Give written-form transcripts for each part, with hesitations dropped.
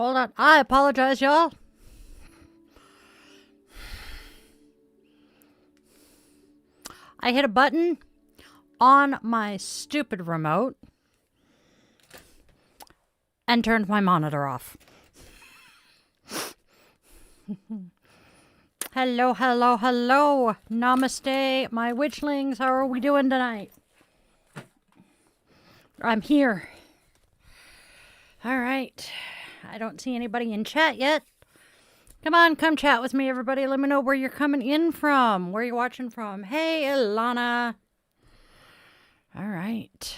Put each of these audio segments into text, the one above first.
Hold on. I apologize, y'all. I hit a button on my stupid remote and turned my monitor off. Hello, hello, hello. Namaste, my witchlings. How are we doing tonight? I'm here. All right. I don't see anybody in chat yet. Come on, come chat with me, everybody. Let me know where you're coming in from, where you're watching from. Hey, Ilana. All right.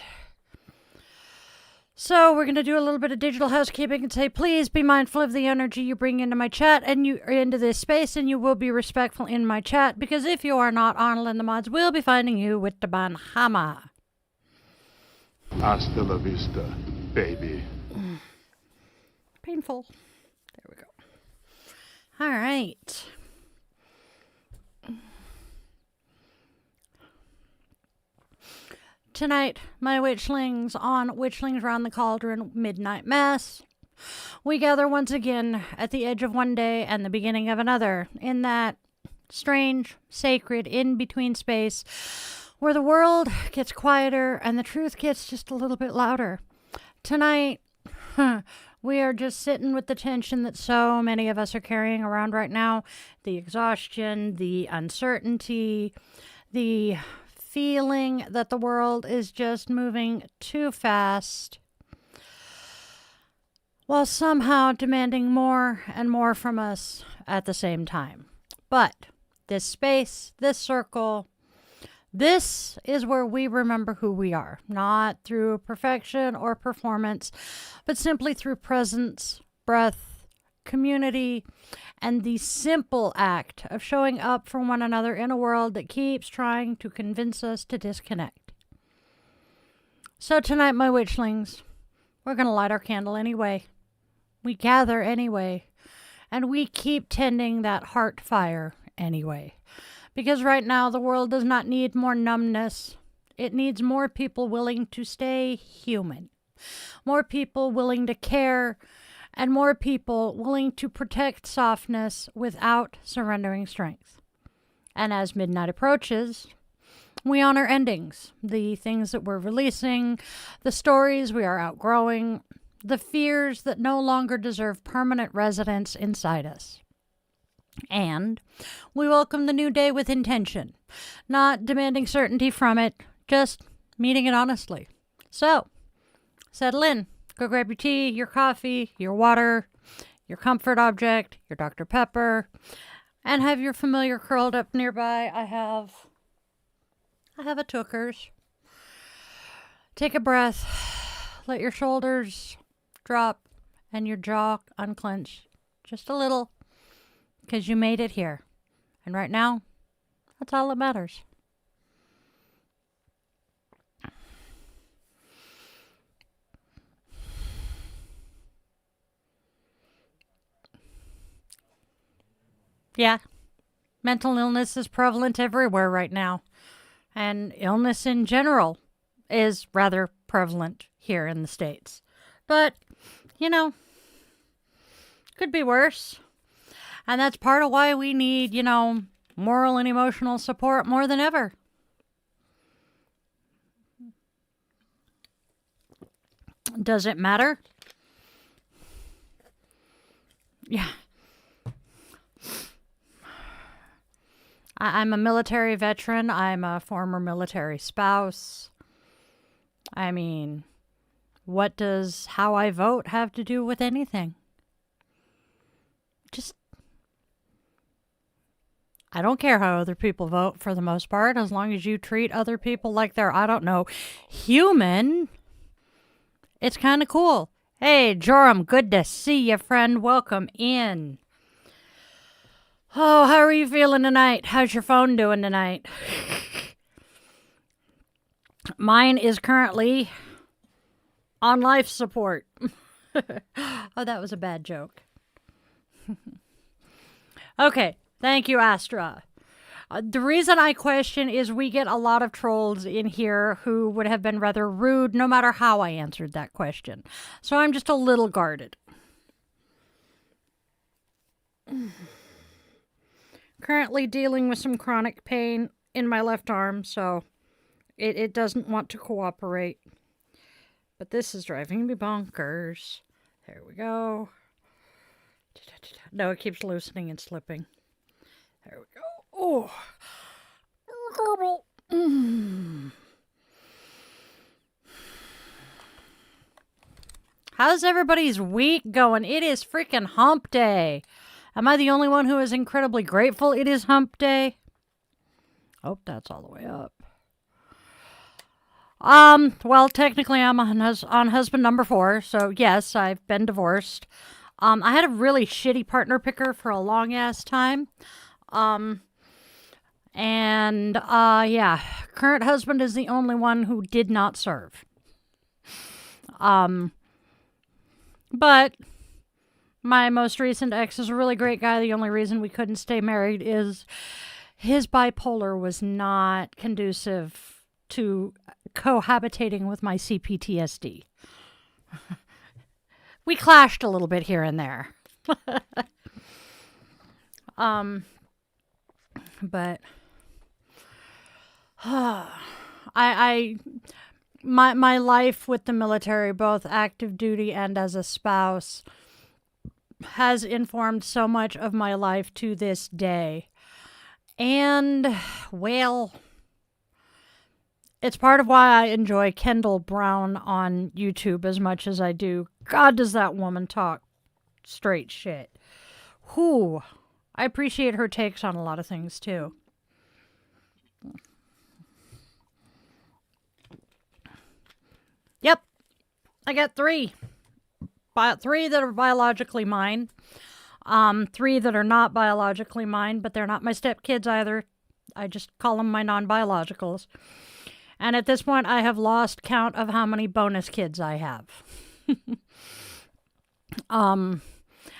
So we're going to do a little bit of digital housekeeping and say, please be mindful of the energy you bring into my chat and you into this space, and you will be respectful in my chat, because if you are not, Arnold and the mods will be finding you with the banhama. Hasta la vista, baby. Painful. There we go. All right. tonight, my witchlings, on Witchlings Round the Cauldron Midnight Mass, we gather once again at the edge of one day and the beginning of another, in that strange, sacred, in-between space where the world gets quieter and the truth gets just a little bit louder. Tonight, we are just sitting with the tension that so many of us are carrying around right now. The exhaustion, the uncertainty, the feeling that the world is just moving too fast, while somehow demanding more and more from us at the same time. But this space, this circle, this is where we remember who we are, not through perfection or performance, but simply through presence, breath, community, and the simple act of showing up for one another in a world that keeps trying to convince us to disconnect. So tonight, my witchlings, we're going to light our candle anyway. We gather anyway, and we keep tending that heart fire anyway. Because right now, the world does not need more numbness. It needs more people willing to stay human. More people willing to care, and more people willing to protect softness without surrendering strength. And as midnight approaches, we honor endings, the things that we're releasing, the stories we are outgrowing, the fears that no longer deserve permanent residence inside us. And we welcome the new day with intention, not demanding certainty from it, just meeting it honestly. So, settle in. Go grab your tea, your coffee, your water, your comfort object, your Dr. Pepper, and have your familiar curled up nearby. I have a Tookers. Take a breath. Let your shoulders drop and your jaw unclench just a little, because you made it here. And right now, that's all that matters. Yeah, mental illness is prevalent everywhere right now. And illness in general is rather prevalent here in the States. But, could be worse. And that's part of why we need, moral and emotional support more than ever. Does it matter? Yeah. I'm a military veteran. I'm a former military spouse. I mean, what does how I vote have to do with anything? I don't care how other people vote for the most part, as long as you treat other people like they're, human. It's kind of cool. Hey, Joram, good to see you, friend. Welcome in. Oh, how are you feeling tonight? How's your phone doing tonight? Mine is currently on life support. Oh, that was a bad joke. Okay, thank you, Astra. The reason I question is we get a lot of trolls in here who would have been rather rude no matter how I answered that question. So I'm just a little guarded. Currently dealing with some chronic pain in my left arm, so it doesn't want to cooperate. But this is driving me bonkers. There we go. No, it keeps loosening and slipping. There we go. Oh. How's everybody's week going? It is freaking hump day. Am I the only one who is incredibly grateful it is hump day? Oh, that's all the way up. Well, technically I'm on husband number 4, so yes, I've been divorced. I had a really shitty partner picker for a long ass time. Yeah, current husband is the only one who did not serve. But my most recent ex is a really great guy. The only reason we couldn't stay married is his bipolar was not conducive to cohabitating with my CPTSD. We clashed a little bit here and there. But my life with the military, both active duty and as a spouse, has informed so much of my life to this day. And, well, it's part of why I enjoy Kendall Brown on YouTube as much as I do. God, does that woman talk straight shit. Whew. I appreciate her takes on a lot of things, too. Yep. I got 3. 3 that are biologically mine. 3 that are not biologically mine, but they're not my stepkids either. I just call them my non-biologicals. And at this point, I have lost count of how many bonus kids I have.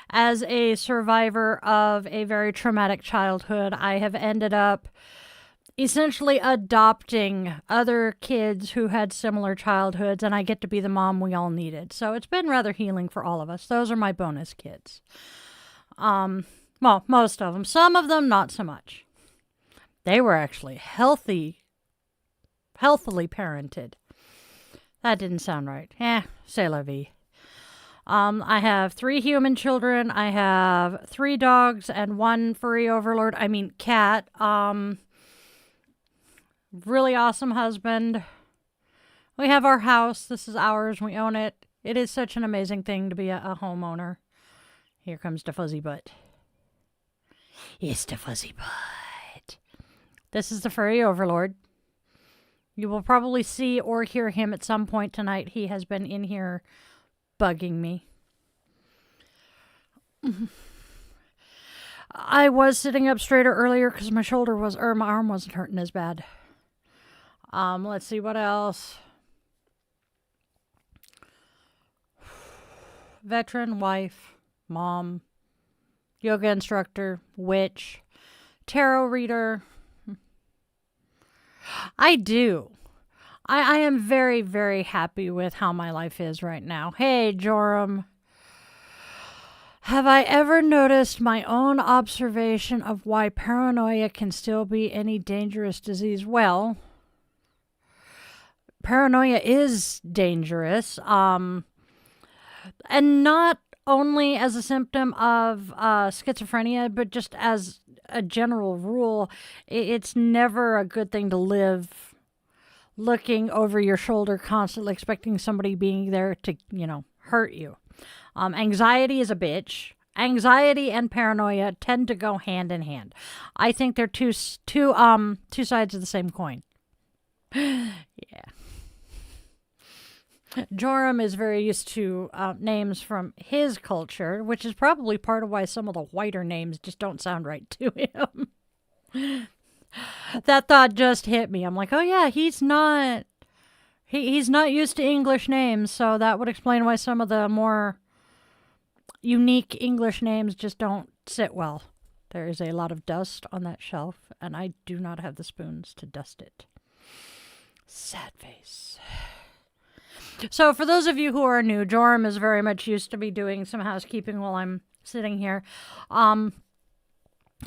As a survivor of a very traumatic childhood, I have ended up essentially adopting other kids who had similar childhoods, and I get to be the mom we all needed. So it's been rather healing for all of us. Those are my bonus kids. Well, most of them. Some of them, not so much. They were actually healthily parented. That didn't sound right. C'est la vie. I have 3 human children. I have 3 dogs and 1 furry overlord. I mean, cat. Really awesome husband. We have our house. This is ours. We own it. It is such an amazing thing to be a homeowner. Here comes the fuzzy butt. It's the fuzzy butt. This is the furry overlord. You will probably see or hear him at some point tonight. He has been in here bugging me. I was sitting up straighter earlier because my arm wasn't hurting as bad. Let's see what else. Veteran, wife, mom, yoga instructor, witch, tarot reader. I do. I am very, very happy with how my life is right now. Hey, Joram. Have I ever noticed my own observation of why paranoia can still be any dangerous disease? Well, paranoia is dangerous. And not only as a symptom of schizophrenia, but just as a general rule, it's never a good thing to live looking over your shoulder, constantly expecting somebody being there to, hurt you. Anxiety is a bitch. Anxiety and paranoia tend to go hand in hand. I think they're two sides of the same coin. Yeah. Joram is very used to names from his culture, which is probably part of why some of the whiter names just don't sound right to him. That thought just hit me. I'm like, oh yeah, he's not used to English names, so that would explain why some of the more unique English names just don't sit well. There is a lot of dust on that shelf, and I do not have the spoons to dust it. Sad face. So for those of you who are new, Joram is very much used to me doing some housekeeping while I'm sitting here. I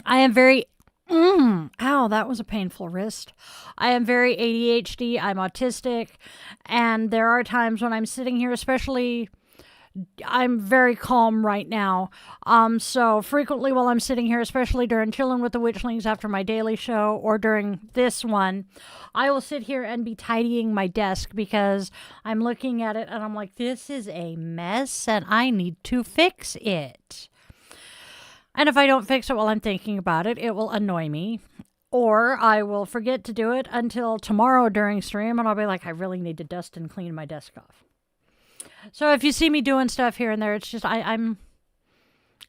am very... ow, that was a painful wrist. I am very ADHD. I'm autistic. And there are times when I'm sitting here, especially... I'm very calm right now. So frequently while I'm sitting here, especially during Chillin' with the Witchlings after my daily show or during this one, I will sit here and be tidying my desk because I'm looking at it and I'm like, this is a mess and I need to fix it. And if I don't fix it while I'm thinking about it, it will annoy me. Or I will forget to do it until tomorrow during stream and I'll be like, I really need to dust and clean my desk off. So if you see me doing stuff here and there, it's just I'm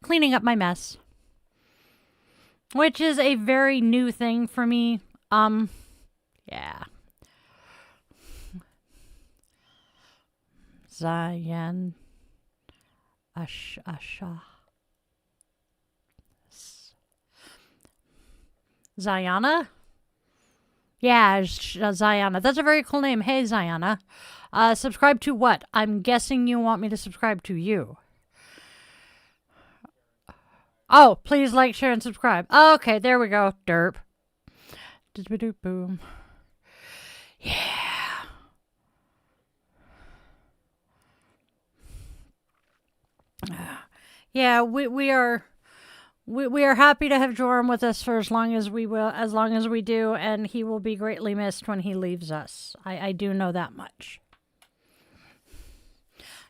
cleaning up my mess. Which is a very new thing for me. Yeah. Zayan Asha. Zayana? Yeah, Ziana. That's a very cool name. Hey, Ziana. Subscribe to what? I'm guessing you want me to subscribe to you. Oh, please like, share, and subscribe. Okay, there we go. Derp. Boom. Yeah. Yeah, we are happy to have Joram with us for as long as we do, and he will be greatly missed when he leaves us. I do know that much.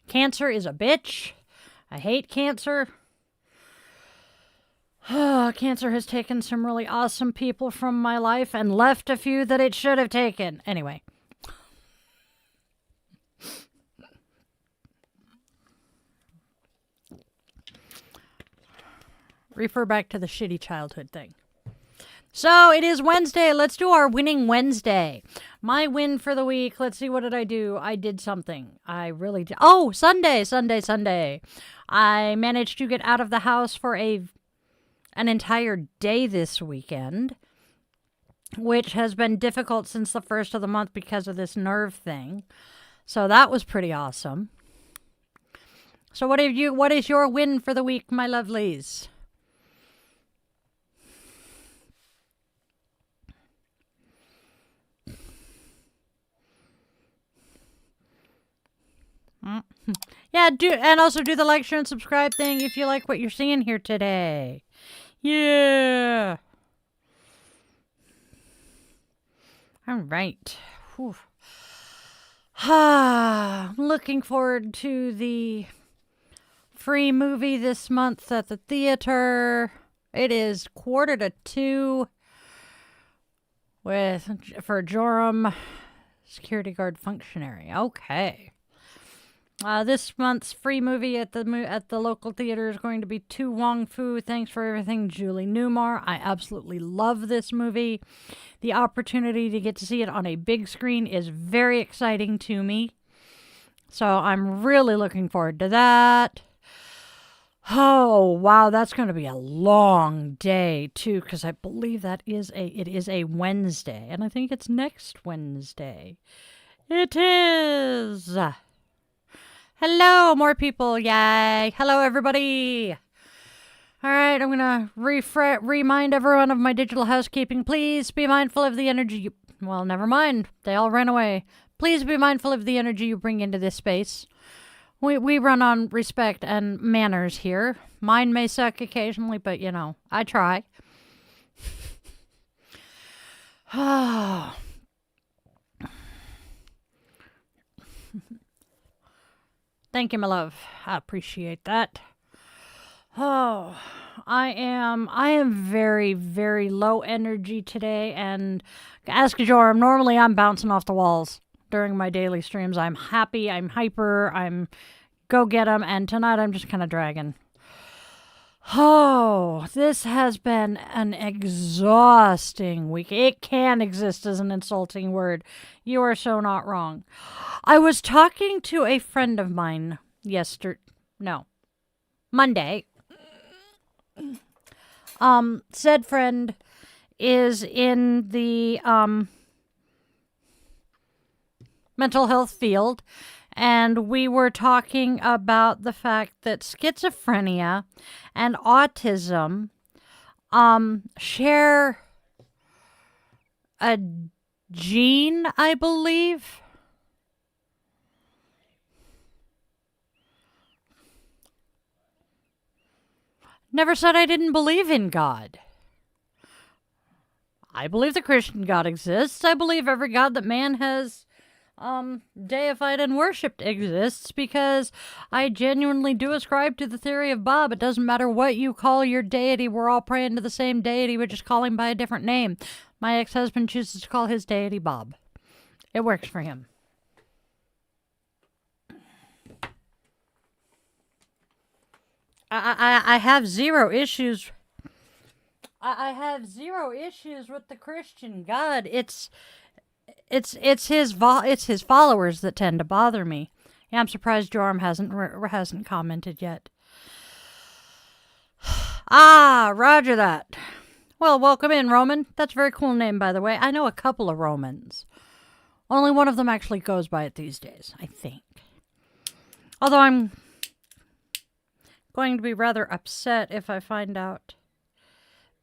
Cancer is a bitch. I hate cancer. Cancer has taken some really awesome people from my life and left a few that it should have taken. Anyway. Refer back to the shitty childhood thing. So it is Wednesday. Let's do our winning Wednesday. My win for the week. Let's see. What did I do? I did something. I really did. Oh, Sunday. I managed to get out of the house for an entire day this weekend, which has been difficult since the first of the month because of this nerve thing. So that was pretty awesome. So what is your win for the week, my lovelies? Yeah, also do the like, share, and subscribe thing if you like what you're seeing here today. Yeah. All right. Looking forward to the free movie this month at the theater. It is 1:45 for Joram, security guard functionary. Okay. This month's free movie at the local theater is going to be To Wong Fu. Thanks for everything, Julie Newmar. I absolutely love this movie. The opportunity to get to see it on a big screen is very exciting to me. So I'm really looking forward to that. Oh, wow, that's going to be a long day, too, because I believe it is a Wednesday, and I think it's next Wednesday. It is! Hello, more people. Yay. Hello, everybody. All right, I'm going to remind everyone of my digital housekeeping. Please be mindful of the energy. Well, never mind. They all ran away. Please be mindful of the energy you bring into this space. We run on respect and manners here. Mine may suck occasionally, but, I try. Thank you, my love. I appreciate that. Oh, I am very, very low energy today, and ask Joram, normally I'm bouncing off the walls during my daily streams. I'm happy, I'm hyper, I'm go get 'em, and tonight I'm just kind of dragging. Oh, this has been an exhausting week. It can exist as an insulting word. You are so not wrong. I was talking to a friend of mine Monday. Said friend is in the mental health field, and we were talking about the fact that schizophrenia and autism share a gene, I believe. Never said I didn't believe in God. I believe the Christian God exists. I believe every God that man has deified and worshipped exists, because I genuinely do ascribe to the theory of Bob. It doesn't matter what you call your deity. We're all praying to the same deity. We just call him by a different name. My ex-husband chooses to call his deity Bob. It works for him. I have zero issues. I have zero issues with the Christian God. It's his followers that tend to bother me. Yeah, I'm surprised Joram hasn't commented yet. Roger that. Well, welcome in, Roman. That's a very cool name, by the way. I know a couple of Romans. Only one of them actually goes by it these days, I think. Although I'm going to be rather upset if I find out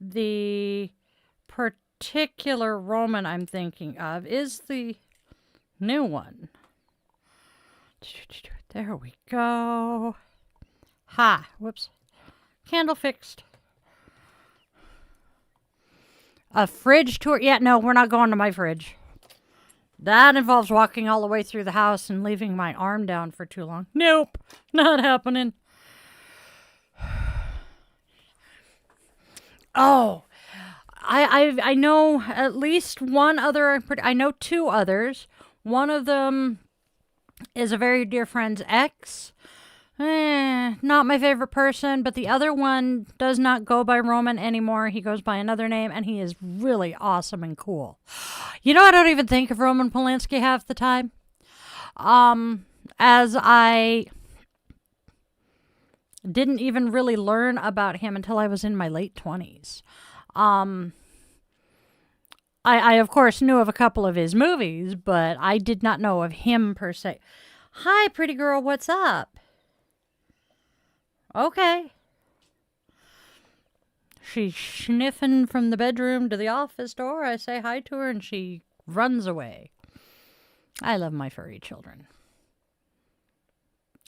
the particular Roman I'm thinking of is the new one. There we go. Ha! Whoops. Candle fixed. A fridge tour? Yeah, no, we're not going to my fridge. That involves walking all the way through the house and leaving my arm down for too long. Nope, not happening. Oh, I know at least one other. I know two others. One of them is a very dear friend's ex. Not my favorite person, but the other one does not go by Roman anymore. He goes by another name, and he is really awesome and cool. You know, I don't even think of Roman Polanski half the time. As I didn't even really learn about him until I was in my late 20s. I of course knew of a couple of his movies, but I did not know of him per se. Hi, pretty girl, what's up? Okay. She's sniffing from the bedroom to the office door. I say hi to her and she runs away. I love my furry children.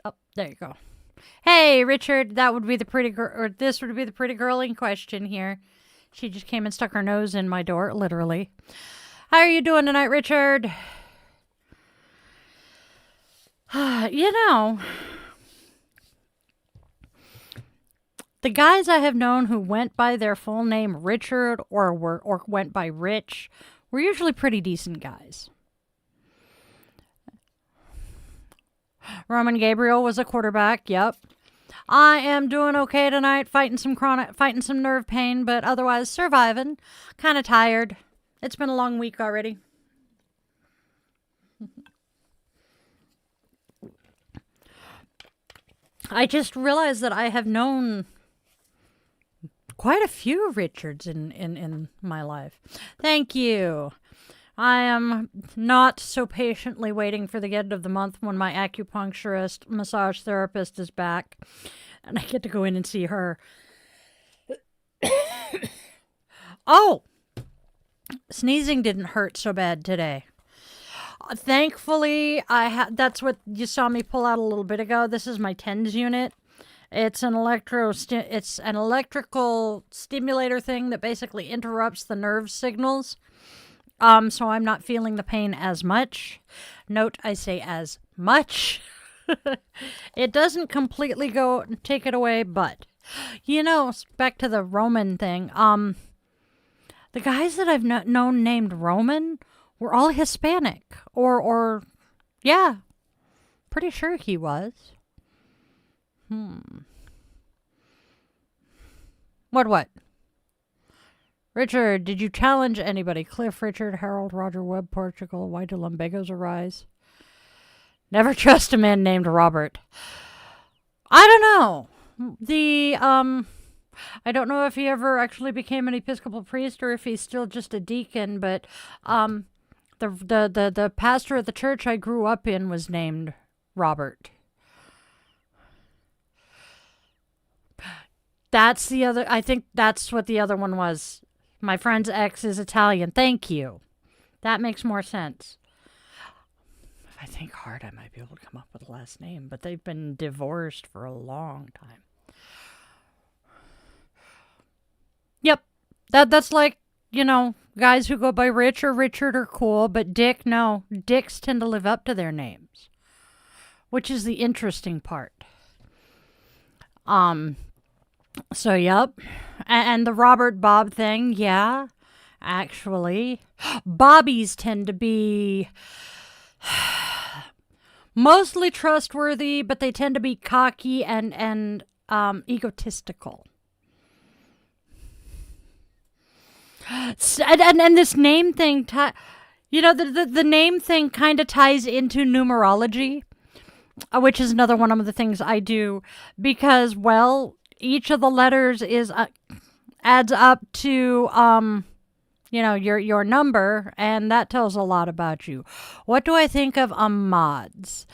Oh, there you go. Hey, Richard, that would be the pretty girl, or this would be the pretty girl in question here. She just came and stuck her nose in my door, literally. How are you doing tonight, Richard? You know, the guys I have known who went by their full name Richard or went by Rich were usually pretty decent guys. Roman Gabriel was a quarterback, yep. I am doing okay tonight, fighting some nerve pain, but otherwise surviving. Kind of tired. It's been a long week already. I just realized that I have known quite a few Richards in my life. Thank you. I am not so patiently waiting for the end of the month when my acupuncturist, massage therapist is back, and I get to go in and see her. Oh! Sneezing didn't hurt so bad today. Thankfully, that's what you saw me pull out a little bit ago. This is my TENS unit. It's an electrical stimulator thing that basically interrupts the nerve signals. So I'm not feeling the pain as much. Note, I say as much. It doesn't completely take it away, but, you know, back to the Roman thing. The guys that I've known named Roman were all Hispanic. Yeah, pretty sure he was. What? Richard, did you challenge anybody? Cliff, Richard, Harold, Roger, Webb, Portugal. Why do lumbagos arise? Never trust a man named Robert. I don't know. I don't know if he ever actually became an Episcopal priest or if he's still just a deacon, but the pastor of the church I grew up in was named Robert. That's the other. I think that's what the other one was. My friend's ex is Italian. Thank you. That makes more sense. If I think hard, I might be able to come up with a last name, but they've been divorced for a long time. Yep. That's like, you know, guys who go by Rich or Richard are cool, but Dick, no. Dicks tend to live up to their names, which is the interesting part. So, yep. And the Robert Bob thing, yeah, actually. Bobbies tend to be mostly trustworthy, but they tend to be cocky and egotistical. And this name thing, you know, the name thing kind of ties into numerology, which is another one of the things I do, because, well, each of the letters is adds up to your number, and that tells a lot about you. What do I think of Ahmad's?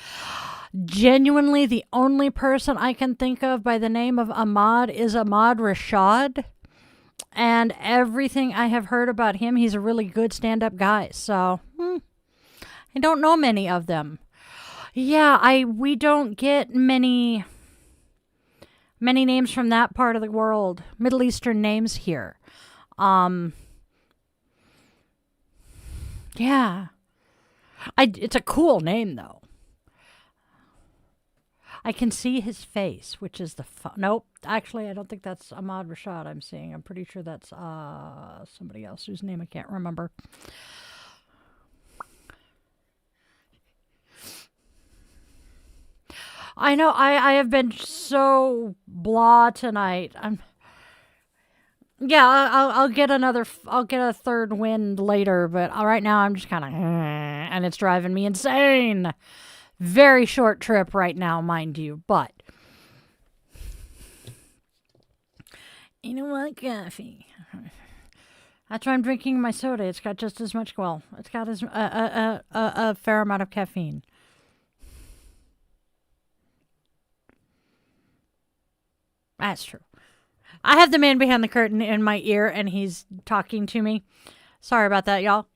Genuinely, the only person I can think of by the name of Ahmad is Ahmad Rashad. And everything I have heard about him, he's a really good stand-up guy. So, I don't know many of them. Yeah, we don't get many names from that part of the world. Middle Eastern names here. Yeah. It's a cool name, though. I can see his face, which is nope. Actually, I don't think that's Ahmad Rashad I'm seeing. I'm pretty sure that's somebody else whose name I can't remember. I know I have been so blah tonight. I'll get a third wind later, but right now I'm just kind of and it's driving me insane. Very short trip right now, mind you, but you know what? Coffee. That's why I'm drinking my soda. It's got just as much. Well, it's got a fair amount of caffeine. That's true. I have the man behind the curtain in my ear, and he's talking to me. Sorry about that, y'all.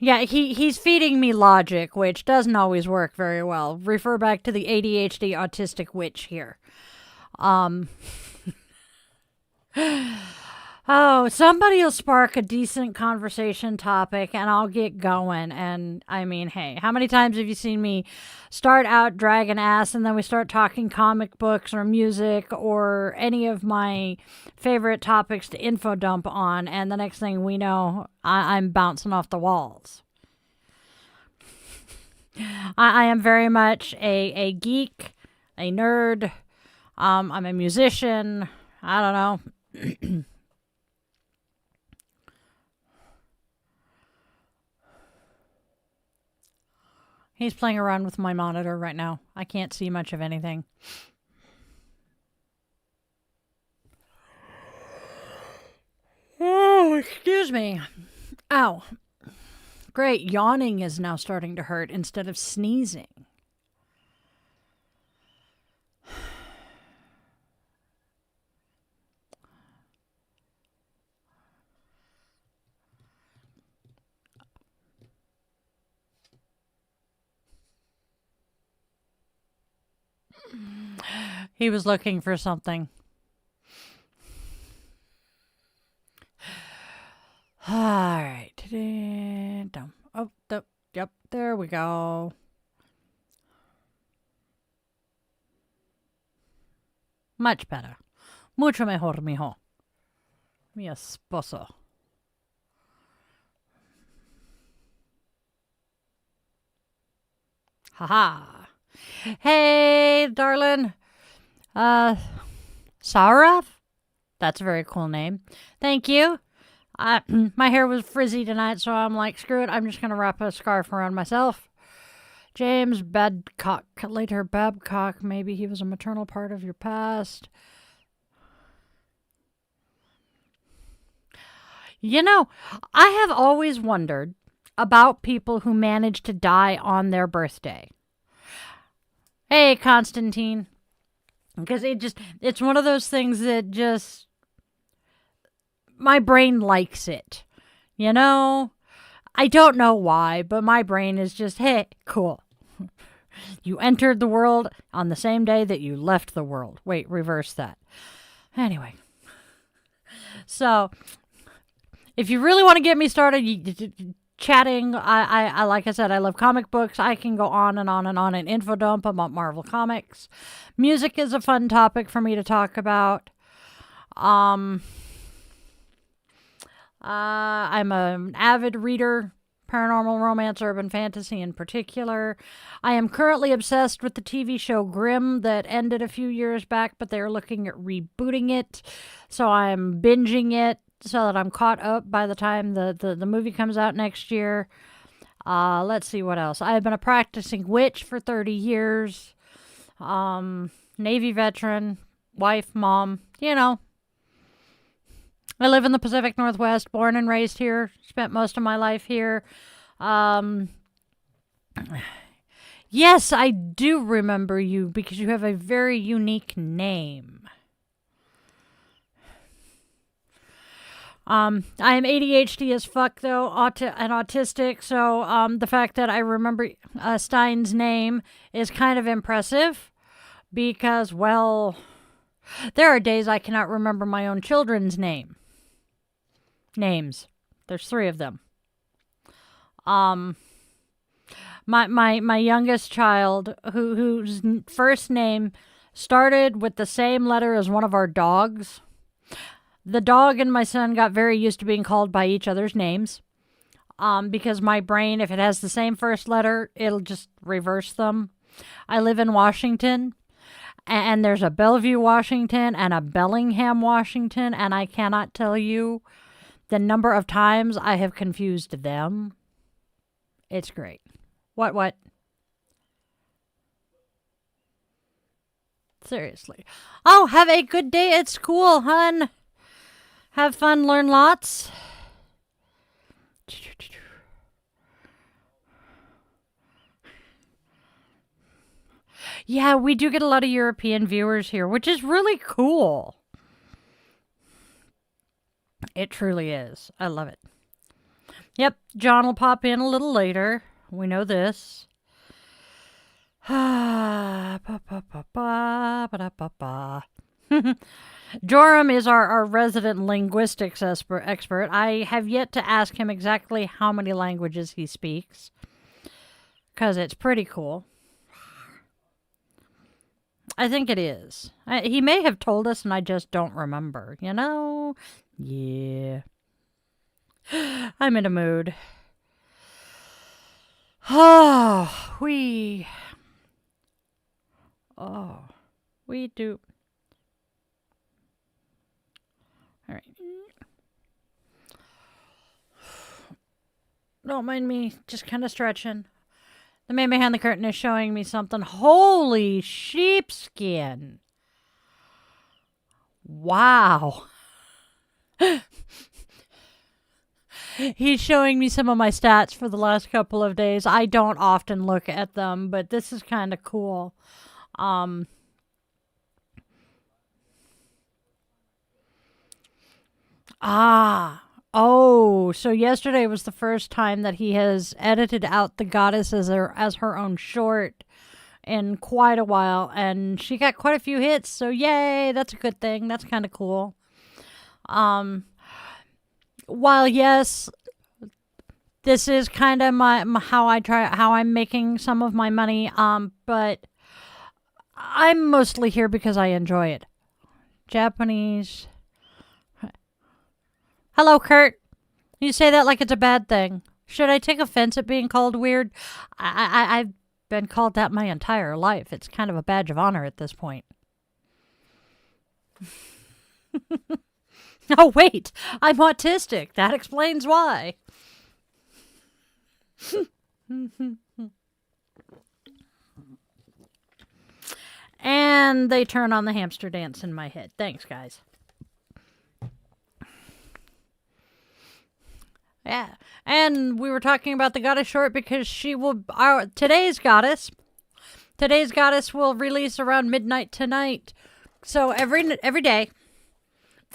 Yeah, he's feeding me logic, which doesn't always work very well. Refer back to the ADHD autistic witch here. Oh, somebody will spark a decent conversation topic and I'll get going. And I mean, hey, how many times have you seen me start out dragging ass and then we start talking comic books or music or any of my favorite topics to infodump on, and the next thing we know, I'm bouncing off the walls. I am very much a geek, a nerd. I'm a musician. I don't know. He's playing around with my monitor right now. I can't see much of anything. Oh, excuse me. Ow. Great, yawning is now starting to hurt instead of sneezing. He was looking for something. All right. Oh, yep, there we go. Much better. Mucho mejor, mijo. Mi esposo. Haha. Hey, darling. Saurav? That's a very cool name. Thank you. My hair was frizzy tonight, so I'm like, screw it. I'm just going to wrap a scarf around myself. James Badcock. Later, Babcock. Maybe he was a maternal part of your past. You know, I have always wondered about people who manage to die on their birthday. Hey, Constantine. Because it's one of those things that just, my brain likes it. You know? I don't know why, but my brain is just, hey, cool. You entered the world on the same day that you left the world. Wait, reverse that. Anyway. So, if you really want to get me started, chatting, I like I said, I love comic books. I can go on and on and on an infodump about Marvel Comics. Music is a fun topic for me to talk about. I'm an avid reader, paranormal romance, urban fantasy in particular. I am currently obsessed with the TV show Grimm that ended a few years back, but they're looking at rebooting it. So I'm binging it so that I'm caught up by the time the movie comes out next year. Let's see what else. I've been a practicing witch for 30 years. Navy veteran, wife, mom, you know. I live in the Pacific Northwest, born and raised here, spent most of my life here. Yes, I do remember you because you have a very unique name. I am ADHD as fuck, though, and autistic, so the fact that I remember Stein's name is kind of impressive because, well, there are days I cannot remember my own children's names. There's 3 of them. My youngest child, whose first name started with the same letter as one of our dogs. The dog and my son got very used to being called by each other's names. Because my brain, if it has the same first letter, it'll just reverse them. I live in Washington, and there's a Bellevue, Washington, and a Bellingham, Washington, and I cannot tell you the number of times I have confused them. It's great. What? Seriously. Oh, have a good day at school, hun. Have fun, learn lots. Yeah, we do get a lot of European viewers here, which is really cool. It truly is. I love it. Yep, John will pop in a little later. We know this. Joram is our resident linguistics expert. I have yet to ask him exactly how many languages he speaks, because it's pretty cool. I think it is. He may have told us and I just don't remember, you know? Yeah. I'm in a mood. Oh, we do. All right. Don't mind me just kind of stretching. The man behind the curtain is showing me something. Holy sheepskin. Wow. He's showing me some of my stats for the last couple of days. I don't often look at them, but this is kind of cool. So yesterday was the first time that he has edited out the goddess as her own short in quite a while, and she got quite a few hits, so yay, that's a good thing. That's kind of cool. While yes, this is kind of how I'm making some of my money, but I'm mostly here because I enjoy it. Japanese. Hello, Kurt. You say that like it's a bad thing. Should I take offense at being called weird? I've been called that my entire life. It's kind of a badge of honor at this point. Oh, wait. I'm autistic. That explains why. And they turn on the hamster dance in my head. Thanks, guys. Yeah. And we were talking about the goddess short because today's goddess will release around midnight tonight. So every day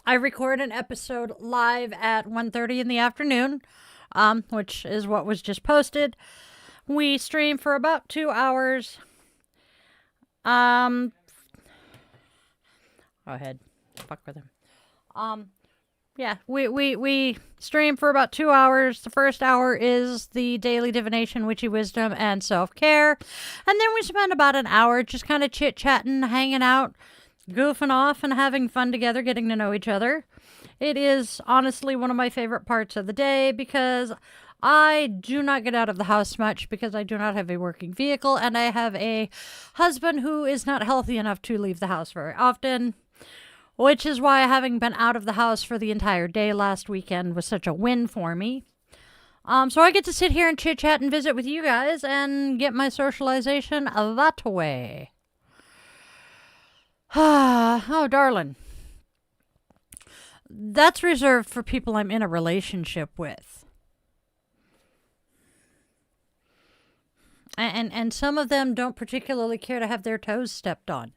I record an episode live at 1:30 in the afternoon, which is what was just posted. We stream for about 2 hours. Go ahead. Fuck with him. Yeah, we stream for about 2 hours. The first hour is the daily divination, witchy wisdom, and self-care. And then we spend about an hour just kind of chit-chatting, hanging out, goofing off, and having fun together, getting to know each other. It is honestly one of my favorite parts of the day because I do not get out of the house much because I do not have a working vehicle, and I have a husband who is not healthy enough to leave the house very often. Which is why having been out of the house for the entire day last weekend was such a win for me. So I get to sit here and chit-chat and visit with you guys and get my socialization that way. Oh, darling. That's reserved for people I'm in a relationship with. And some of them don't particularly care to have their toes stepped on.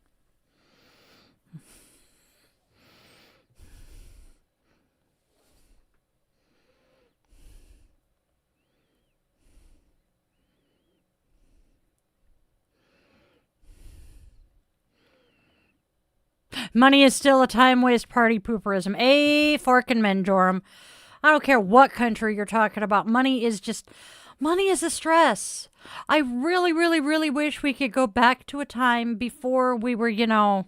Money is still a time waste party pooperism. A forkin' menjorum. I don't care what country you're talking about. Money is a stress. I really, really, really wish we could go back to a time before we were, your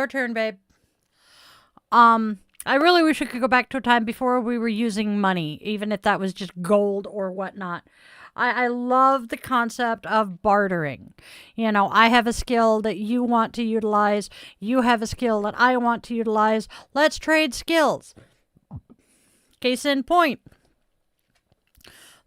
turn, babe. I really wish we could go back to a time before we were using money, even if that was just gold or whatnot. I love the concept of bartering. I have a skill that you want to utilize. You have a skill that I want to utilize. Let's trade skills. Case in point.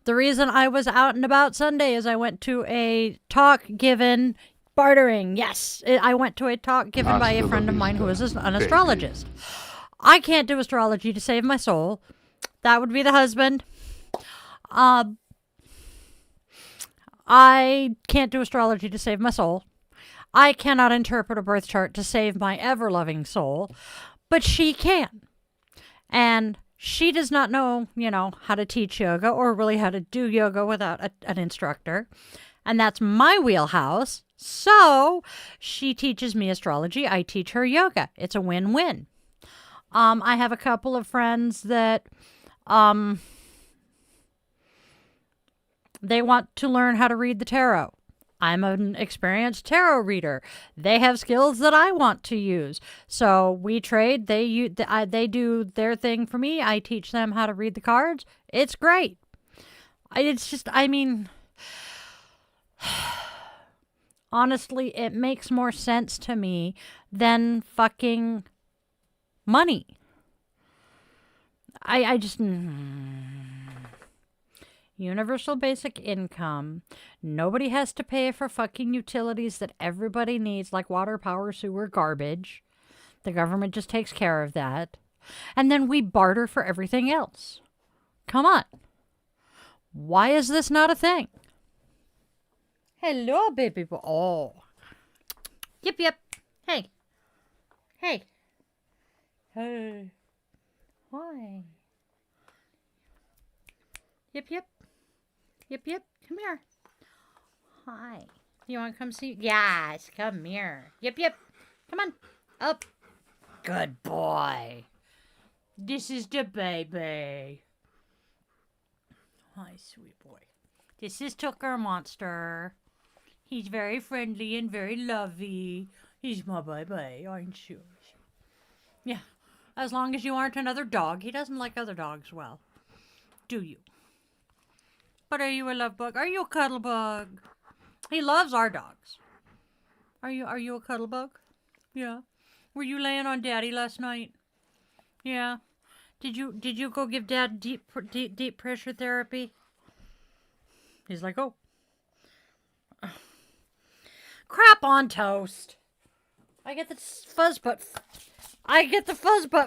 The reason I was out and about Sunday is I went to a talk given bartering. Yes, I went to a talk given by a friend of mine who is an astrologist. I can't do astrology to save my soul. That would be the husband. I can't do astrology to save my soul. I cannot interpret a birth chart to save my ever-loving soul, but she can. And she does not know, how to teach yoga or really how to do yoga without an instructor. And that's my wheelhouse. So she teaches me astrology. I teach her yoga. It's a win-win. I have a couple of friends that they want to learn how to read the tarot. I'm an experienced tarot reader. They have skills that I want to use. So we trade. They do their thing for me. I teach them how to read the cards. It's great. It's just, honestly, it makes more sense to me than fucking money. I just... Universal basic income. Nobody has to pay for fucking utilities that everybody needs, like water, power, sewer, garbage. The government just takes care of that. And then we barter for everything else. Come on. Why is this not a thing? Hello, baby boy. Oh. Yep, yep. Hey. Hey. Hey. Hi. Yep, yep. Yep, yep. Come here. Hi. You want to come see? Yes, come here. Yep, yep. Come on. Up. Good boy. This is the baby. Hi, sweet boy. This is Tucker Monster. He's very friendly and very lovey. He's my baby, aren't you? Yeah. As long as you aren't another dog. He doesn't like other dogs well. Do you? But are you a love bug? Are you a cuddle bug? He loves our dogs. Are you a cuddle bug? Yeah. Were you laying on Daddy last night? Yeah. Did you go give Dad deep pressure therapy? He's like, oh. Crap on toast. I get the fuzz butt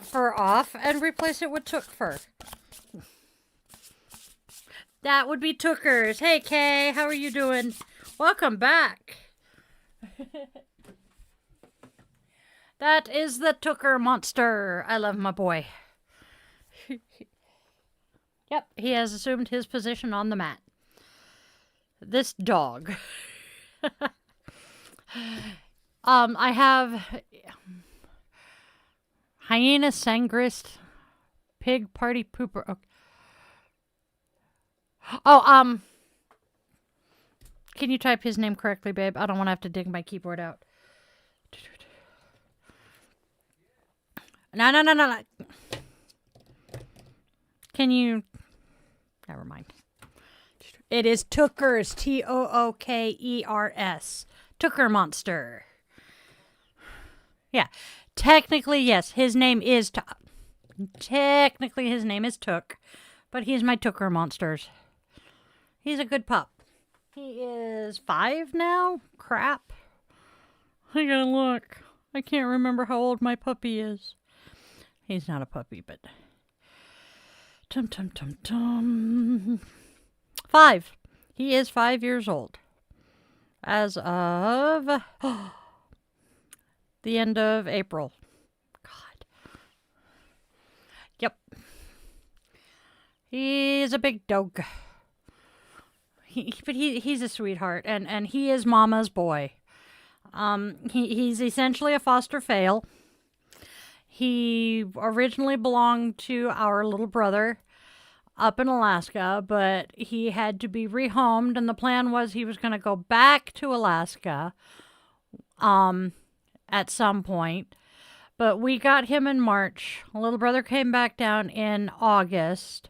fur off and replace it with took fur. That would be Tookers. Hey, Kay, how are you doing? Welcome back. That is the Tooker monster. I love my boy. Yep, he has assumed his position on the mat. This dog. I have hyena sangrist, pig party pooper. Okay. Oh, can you type his name correctly, babe? I don't want to have to dig my keyboard out. No. Can you... Never mind. It is Tookers. Tookers. Tooker monster. Yeah. Technically, yes. His name is... Technically, his name is Took. But he's my Tooker monsters. He's a good pup. He is 5 now? Crap. I gotta look. I can't remember how old my puppy is. He's not a puppy, but... Tum tum tum tum. 5. He is 5 years old. As of the end of April. God. Yep. He's a big dog. He's a sweetheart, and he is Mama's boy. He's essentially a foster fail. He originally belonged to our little brother up in Alaska, but he had to be rehomed, and the plan was he was going to go back to Alaska at some point. But we got him in March. Little brother came back down in August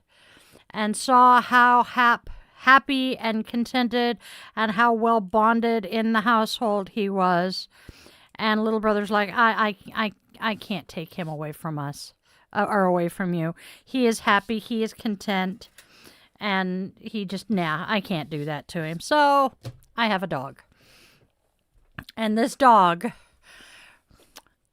and saw how happy and contented and how well bonded in the household he was. And little brother's like, I can't take him away from us or away from you. He is happy. He is content. And he just, I can't do that to him. So I have a dog. And this dog,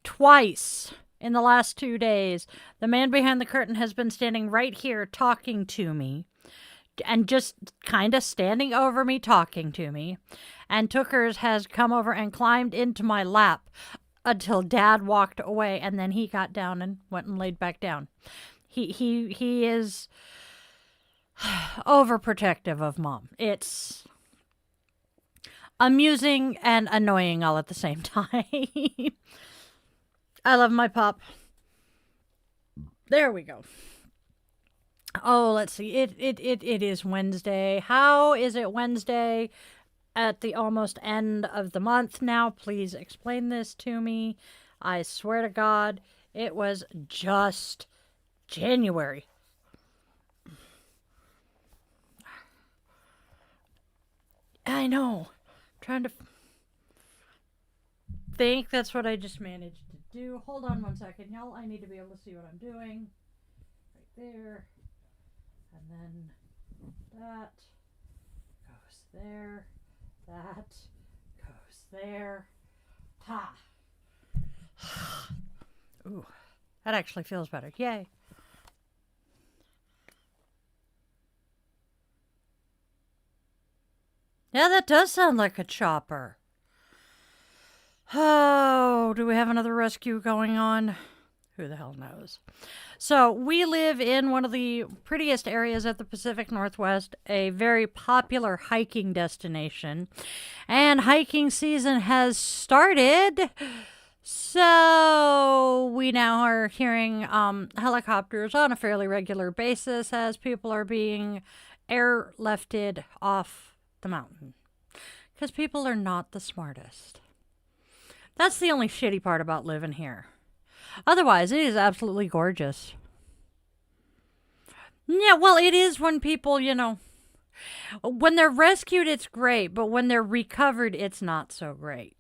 twice in the last 2 days, the man behind the curtain has been standing right here talking to me. And just kind of standing over me, talking to me. And Tookers has come over and climbed into my lap until Dad walked away, and then he got down and went and laid back down. He is overprotective of Mom. It's amusing and annoying all at the same time. I love my pup. There we go. Oh, let's see. It is Wednesday. How is it Wednesday at the almost end of the month now? Please explain this to me. I swear to God, it was just January. I know. Trying to think that's what I just managed to do. Hold on 1 second, y'all. I need to be able to see what I'm doing. Right there. And then that goes there. That goes there. Ha! Ooh, that actually feels better. Yay. Yeah, that does sound like a chopper. Oh, do we have another rescue going on? Who the hell knows? So we live in one of the prettiest areas of the Pacific Northwest, a very popular hiking destination. And hiking season has started. So we now are hearing helicopters on a fairly regular basis as people are being airlifted off the mountain. Because people are not the smartest. That's the only shitty part about living here. Otherwise, it is absolutely gorgeous. Yeah, well, it is when people, when they're rescued, it's great. But when they're recovered, it's not so great.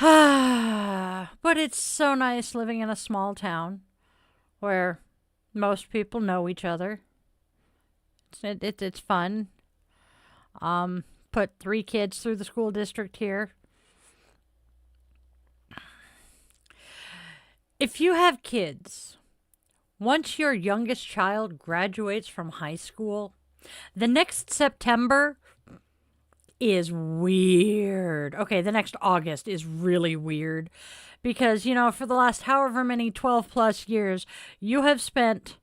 But it's so nice living in a small town where most people know each other. It's fun. Put 3 kids through the school district here. If you have kids, once your youngest child graduates from high school, the next September is weird. Okay, the next August is really weird because, for the last however many 12 plus years, you have spent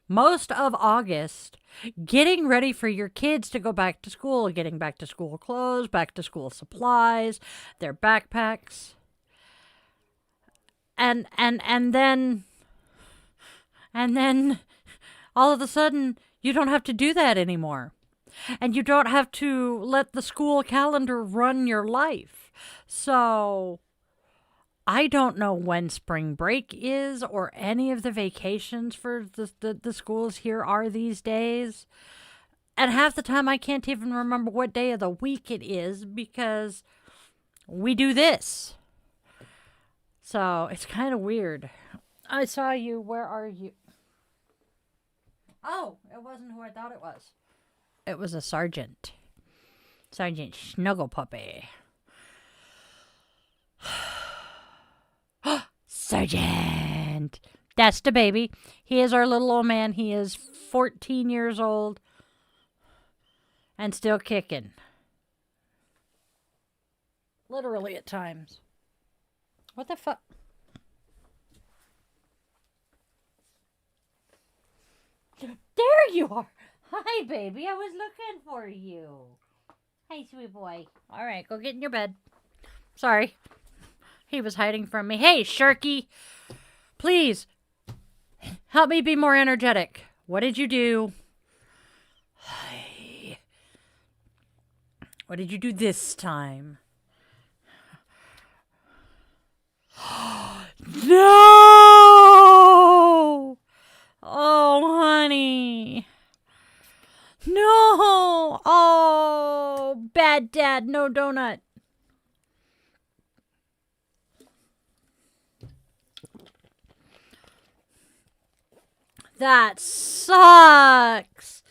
most of August getting ready for your kids to go back to school, getting back to school clothes, back to school supplies, their backpacks. And then all of a sudden you don't have to do that anymore. And you don't have to let the school calendar run your life. So I don't know when spring break is or any of the vacations for the schools here are these days. And half the time I can't even remember what day of the week it is because we do this. So it's kind of weird. I saw you. Where are you? Oh, it wasn't who I thought it was. It was a sergeant. Sergeant Snuggle Puppy. Sergeant. That's the baby. He is our little old man. He is 14 years old and still kicking. Literally at times. What the fuck? There you are. Hi, baby. I was looking for you. Hey, sweet boy. All right, go get in your bed. Sorry. He was hiding from me. Hey, Sharky. Please, help me be more energetic. What did you do? Hi. What did you do this time? No! Oh, honey. No! Oh, bad dad, no donut. That sucks.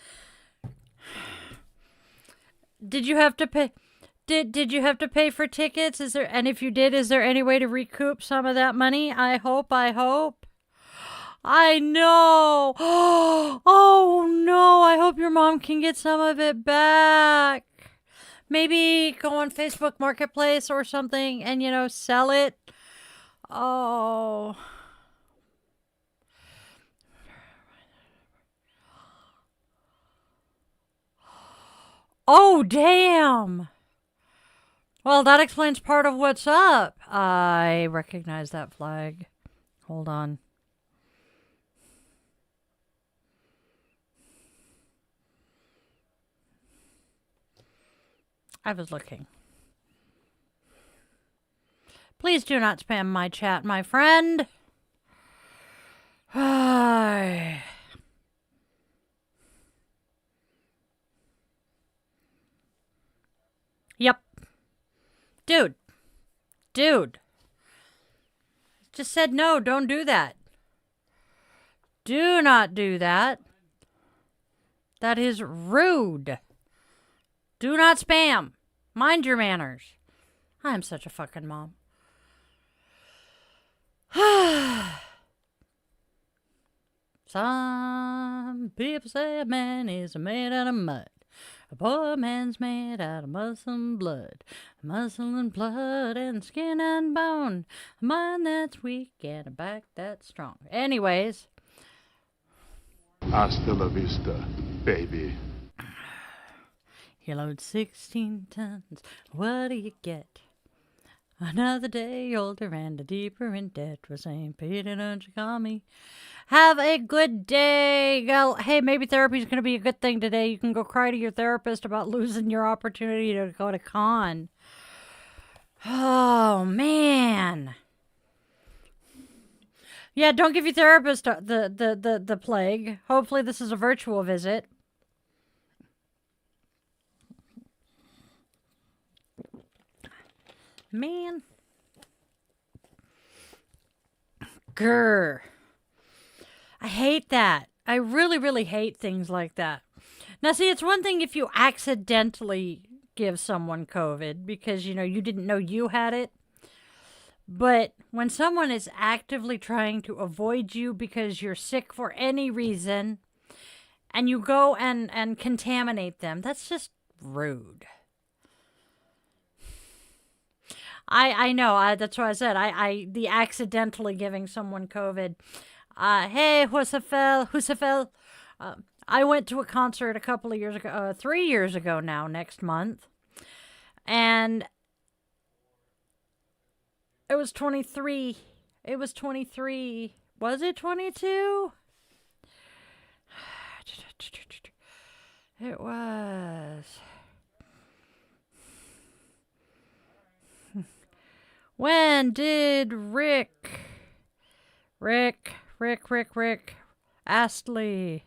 Did you have to pay? Did you have to pay for tickets? And if you did, is there any way to recoup some of that money? I hope. I know. Oh no, I hope your mom can get some of it back. Maybe go on Facebook Marketplace or something and, sell it. Oh. Oh, damn. Well, that explains part of what's up. I recognize that flag. Hold on. I was looking. Please do not spam my chat, my friend. Yep. Dude. Just said no, don't do that. Do not do that. That is rude. Do not spam. Mind your manners. I am such a fucking mom. Some people say a man is made out of mud. A poor man's made out of muscle and blood. Muscle and blood and skin and bone. A mind that's weak and a back that's strong. Anyways. Hasta la vista, baby. You load 16 tons. What do you get? Another day older and deeper in debt. Was St. Peter, don't you call me? Have a good day. Hey, maybe therapy's going to be a good thing today. You can go cry to your therapist about losing your opportunity to go to con. Oh, man. Yeah, don't give your therapist the plague. Hopefully this is a virtual visit. Man. Grr. I hate that. I really, really hate things like that. Now, see, it's one thing if you accidentally give someone COVID because, you didn't know you had it. But when someone is actively trying to avoid you because you're sick for any reason and you go and contaminate them, that's just rude. I know. That's what I said. The accidentally giving someone COVID. Hey, Husafel. I went to a concert a couple of years ago, 3 years ago now, next month. And it was 23. Was it 22? It was. When did Rick Astley.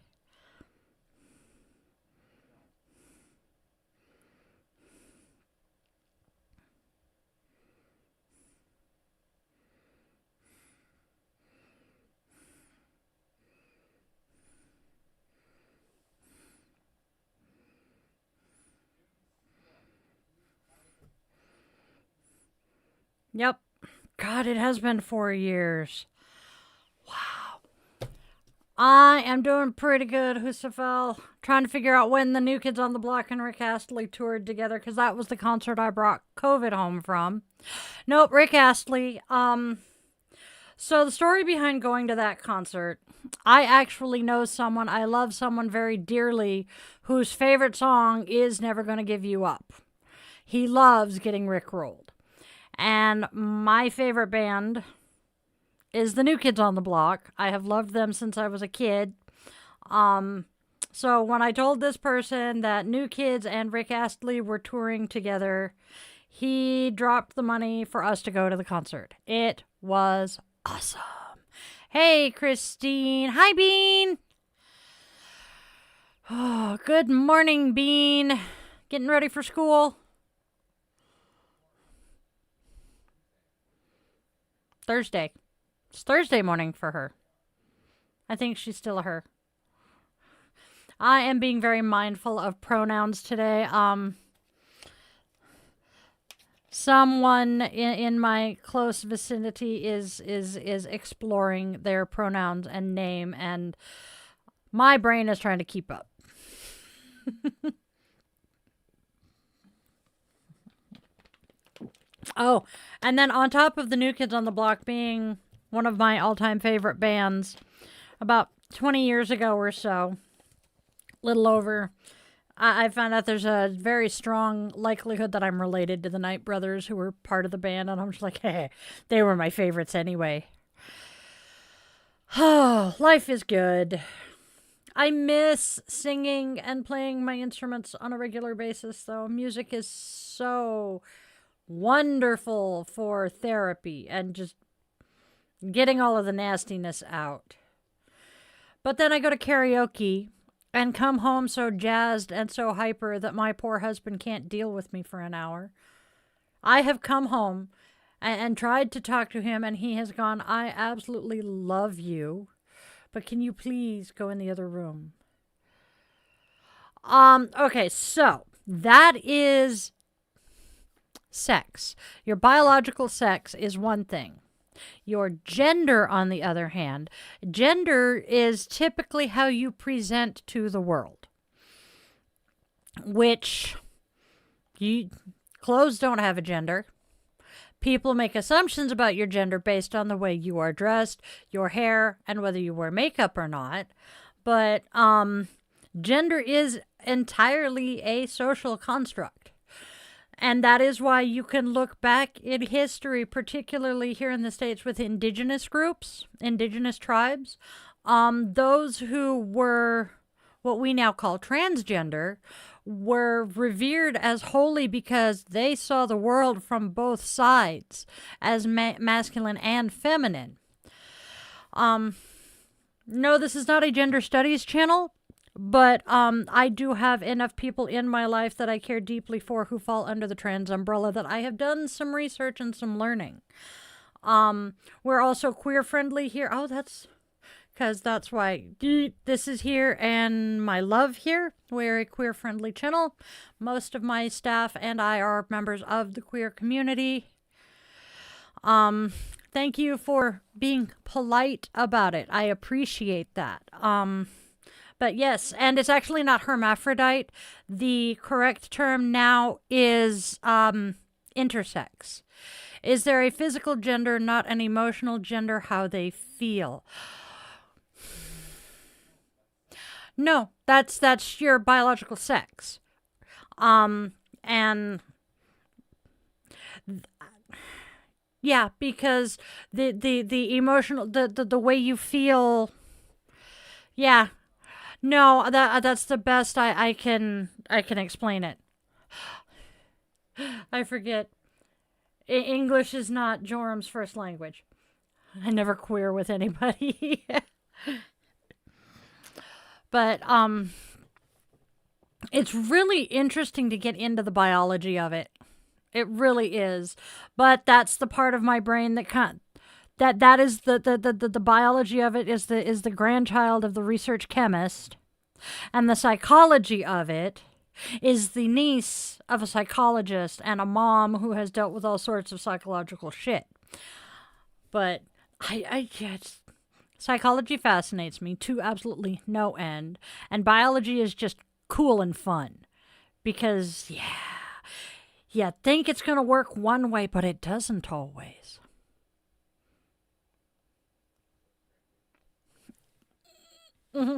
Yep. God, it has been 4 years. Wow. I am doing pretty good, Husafel. Trying to figure out when the New Kids on the Block and Rick Astley toured together, because that was the concert I brought COVID home from. Nope, Rick Astley. So the story behind going to that concert, I actually know someone, I love someone very dearly, whose favorite song is Never Gonna Give You Up. He loves getting rickrolled. And my favorite band is the New Kids on the Block. I have loved them since I was a kid. So when I told this person that New Kids and Rick Astley were touring together, he dropped the money for us to go to the concert. It was awesome. Hey, Christine. Hi, Bean. Oh, good morning, Bean. Getting ready for school? Thursday. It's Thursday morning for her. I think she's still a her. I am being very mindful of pronouns today. Someone in my close vicinity is exploring their pronouns and name, and my brain is trying to keep up. Oh, and then on top of the New Kids on the Block being one of my all-time favorite bands, about 20 years ago or so, little over, I found out there's a very strong likelihood that I'm related to the Knight Brothers, who were part of the band, and I'm just like, hey, they were my favorites anyway. Oh, life is good. I miss singing and playing my instruments on a regular basis, though. Music is so wonderful for therapy and just getting all of the nastiness out. But then I go to karaoke and come home so jazzed and so hyper that my poor husband can't deal with me for an hour. I have come home and tried to talk to him, and he has gone, I absolutely love you, but can you please go in the other room? Okay, so that is sex. Your biological sex is one thing. Your gender, on the other hand, gender is typically how you present to the world. Which, clothes don't have a gender. People make assumptions about your gender based on the way you are dressed, your hair, and whether you wear makeup or not. But gender is entirely a social construct. And that is why you can look back in history, particularly here in the States with indigenous groups, indigenous tribes. Those who were what we now call transgender were revered as holy because they saw the world from both sides as masculine and feminine. No, this is not a gender studies channel. But I do have enough people in my life that I care deeply for who fall under the trans umbrella that I have done some research and some learning. We're also queer friendly here. Oh, that's because that's why this is here and my love here. We're a queer friendly channel. Most of my staff and I are members of the queer community. Thank you for being polite about it. I appreciate that. But yes, and it's actually not hermaphrodite. The correct term now is intersex. Is there a physical gender, not an emotional gender, how they feel? No, that's your biological sex. And yeah, because the emotional the way you feel, yeah. No, that's the best I can explain it. I forget. English is not Jorum's first language. I never queer with anybody. But it's really interesting to get into the biology of it. It really is. But that's the part of my brain that is the biology of it is the grandchild of the research chemist, and the psychology of it is the niece of a psychologist and a mom who has dealt with all sorts of psychological shit. But I just, psychology fascinates me to absolutely no end. And biology is just cool and fun. Because, you think it's going to work one way, but it doesn't always. Mm-hmm.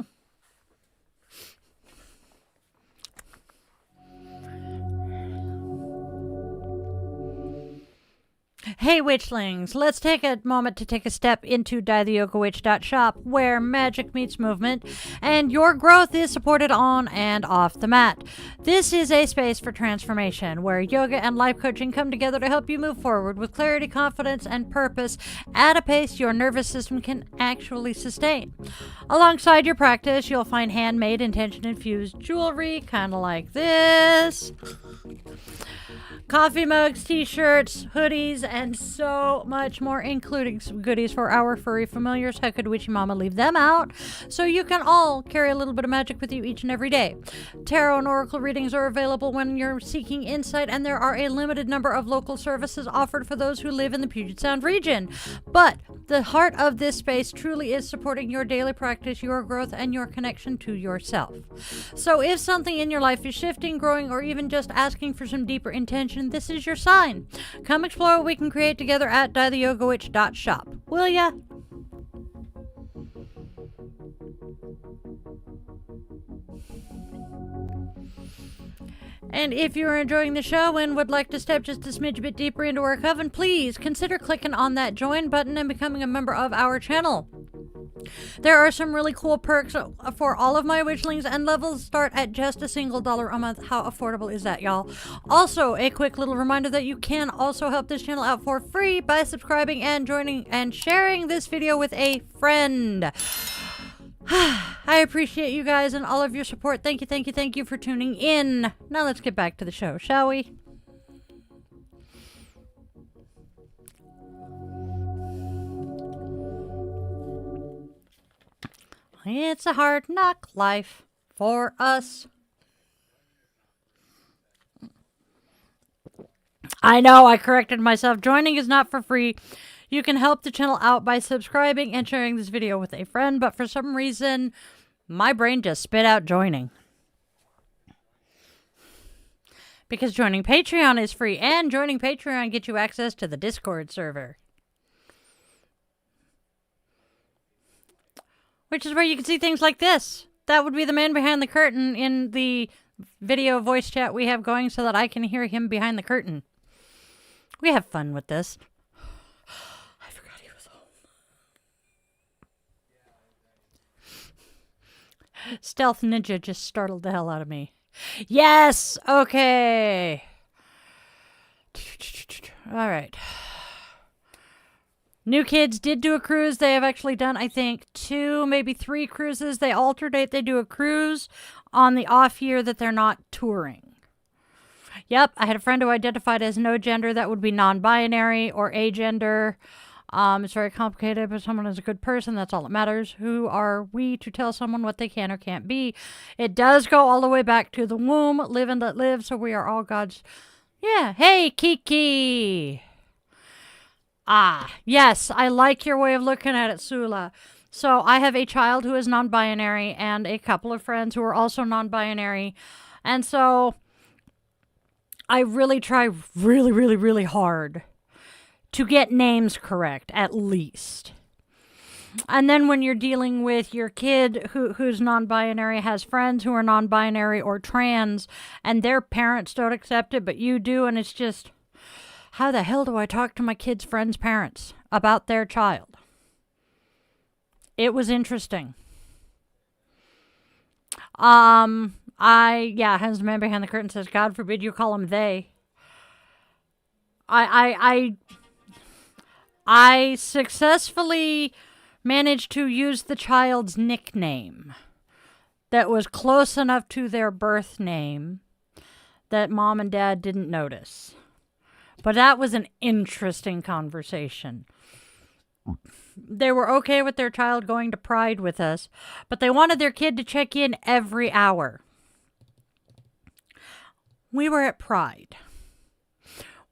Hey Witchlings, let's take a moment to take a step into dietheyogawitch.shop where magic meets movement and your growth is supported on and off the mat. This is a space for transformation where yoga and life coaching come together to help you move forward with clarity, confidence, and purpose at a pace your nervous system can actually sustain. Alongside your practice, you'll find handmade intention-infused jewelry, kind of like this. Coffee mugs, t-shirts, hoodies, and so much more, including some goodies for our furry familiars. How could Witchy Mama leave them out? So you can all carry a little bit of magic with you each and every day. Tarot and oracle readings are available when you're seeking insight, and there are a limited number of local services offered for those who live in the Puget Sound region. But the heart of this space truly is supporting your daily practice, your growth, and your connection to yourself. So if something in your life is shifting, growing, or even just asking for some deeper intention, this is your sign. Come explore what we can create together at dietheyogawitch.shop. Will ya? And if you're enjoying the show and would like to step just a smidge bit deeper into our coven, please consider clicking on that join button and becoming a member of our channel. There are some really cool perks for all of my witchlings, and levels start at just a single $1 a month. How affordable is that, y'all? Also, a quick little reminder that you can also help this channel out for free by subscribing and joining and sharing this video with a friend. I appreciate you guys and all of your support. Thank you, thank you, thank you for tuning in. Now let's get back to the show, shall we? It's a hard knock life for us. I know, I corrected myself. Joining is not for free. You can help the channel out by subscribing and sharing this video with a friend, but for some reason, my brain just spit out joining. Because joining Patreon is free, and joining Patreon gets you access to the Discord server. Which is where you can see things like this. That would be the man behind the curtain in the video voice chat we have going so that I can hear him behind the curtain. We have fun with this. I forgot he was home. Stealth Ninja just startled the hell out of me. Yes! Okay. All right. New Kids did do a cruise. They have actually done, I think, 2, maybe 3 cruises. They alternate. They do a cruise on the off year that they're not touring. Yep, I had a friend who identified as no gender. That would be non-binary or agender. It's very complicated, but someone is a good person. That's all that matters. Who are we to tell someone what they can or can't be? It does go all the way back to the womb. Live and let live. So we are all God's. Yeah. Hey, Geeky. Ah, yes, I like your way of looking at it, Sula. So I have a child who is non-binary and a couple of friends who are also non-binary. And so I really try really hard to get names correct, at least. And then when you're dealing with your kid who's non-binary, has friends who are non-binary or trans, and their parents don't accept it, but you do, and it's just... How the hell do I talk to my kid's friends' parents about their child? It was interesting. As the man behind the curtain says, God forbid you call them they. I successfully managed to use the child's nickname that was close enough to their birth name that mom and dad didn't notice. But that was an interesting conversation. They were okay with their child going to Pride with us, but they wanted their kid to check in every hour. We were at Pride.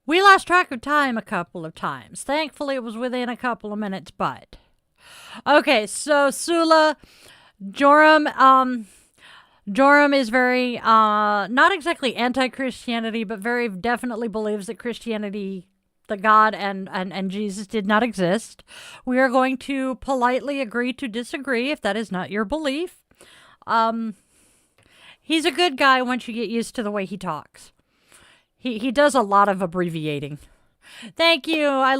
We lost track of time a couple of times. Thankfully, it was within a couple of minutes, but. Okay, so Sula, Joram is very, not exactly anti-Christianity, but very definitely believes that Christianity, the God and Jesus did not exist. We are going to politely agree to disagree if that is not your belief. He's a good guy once you get used to the way he talks. He does a lot of abbreviating. Thank you. I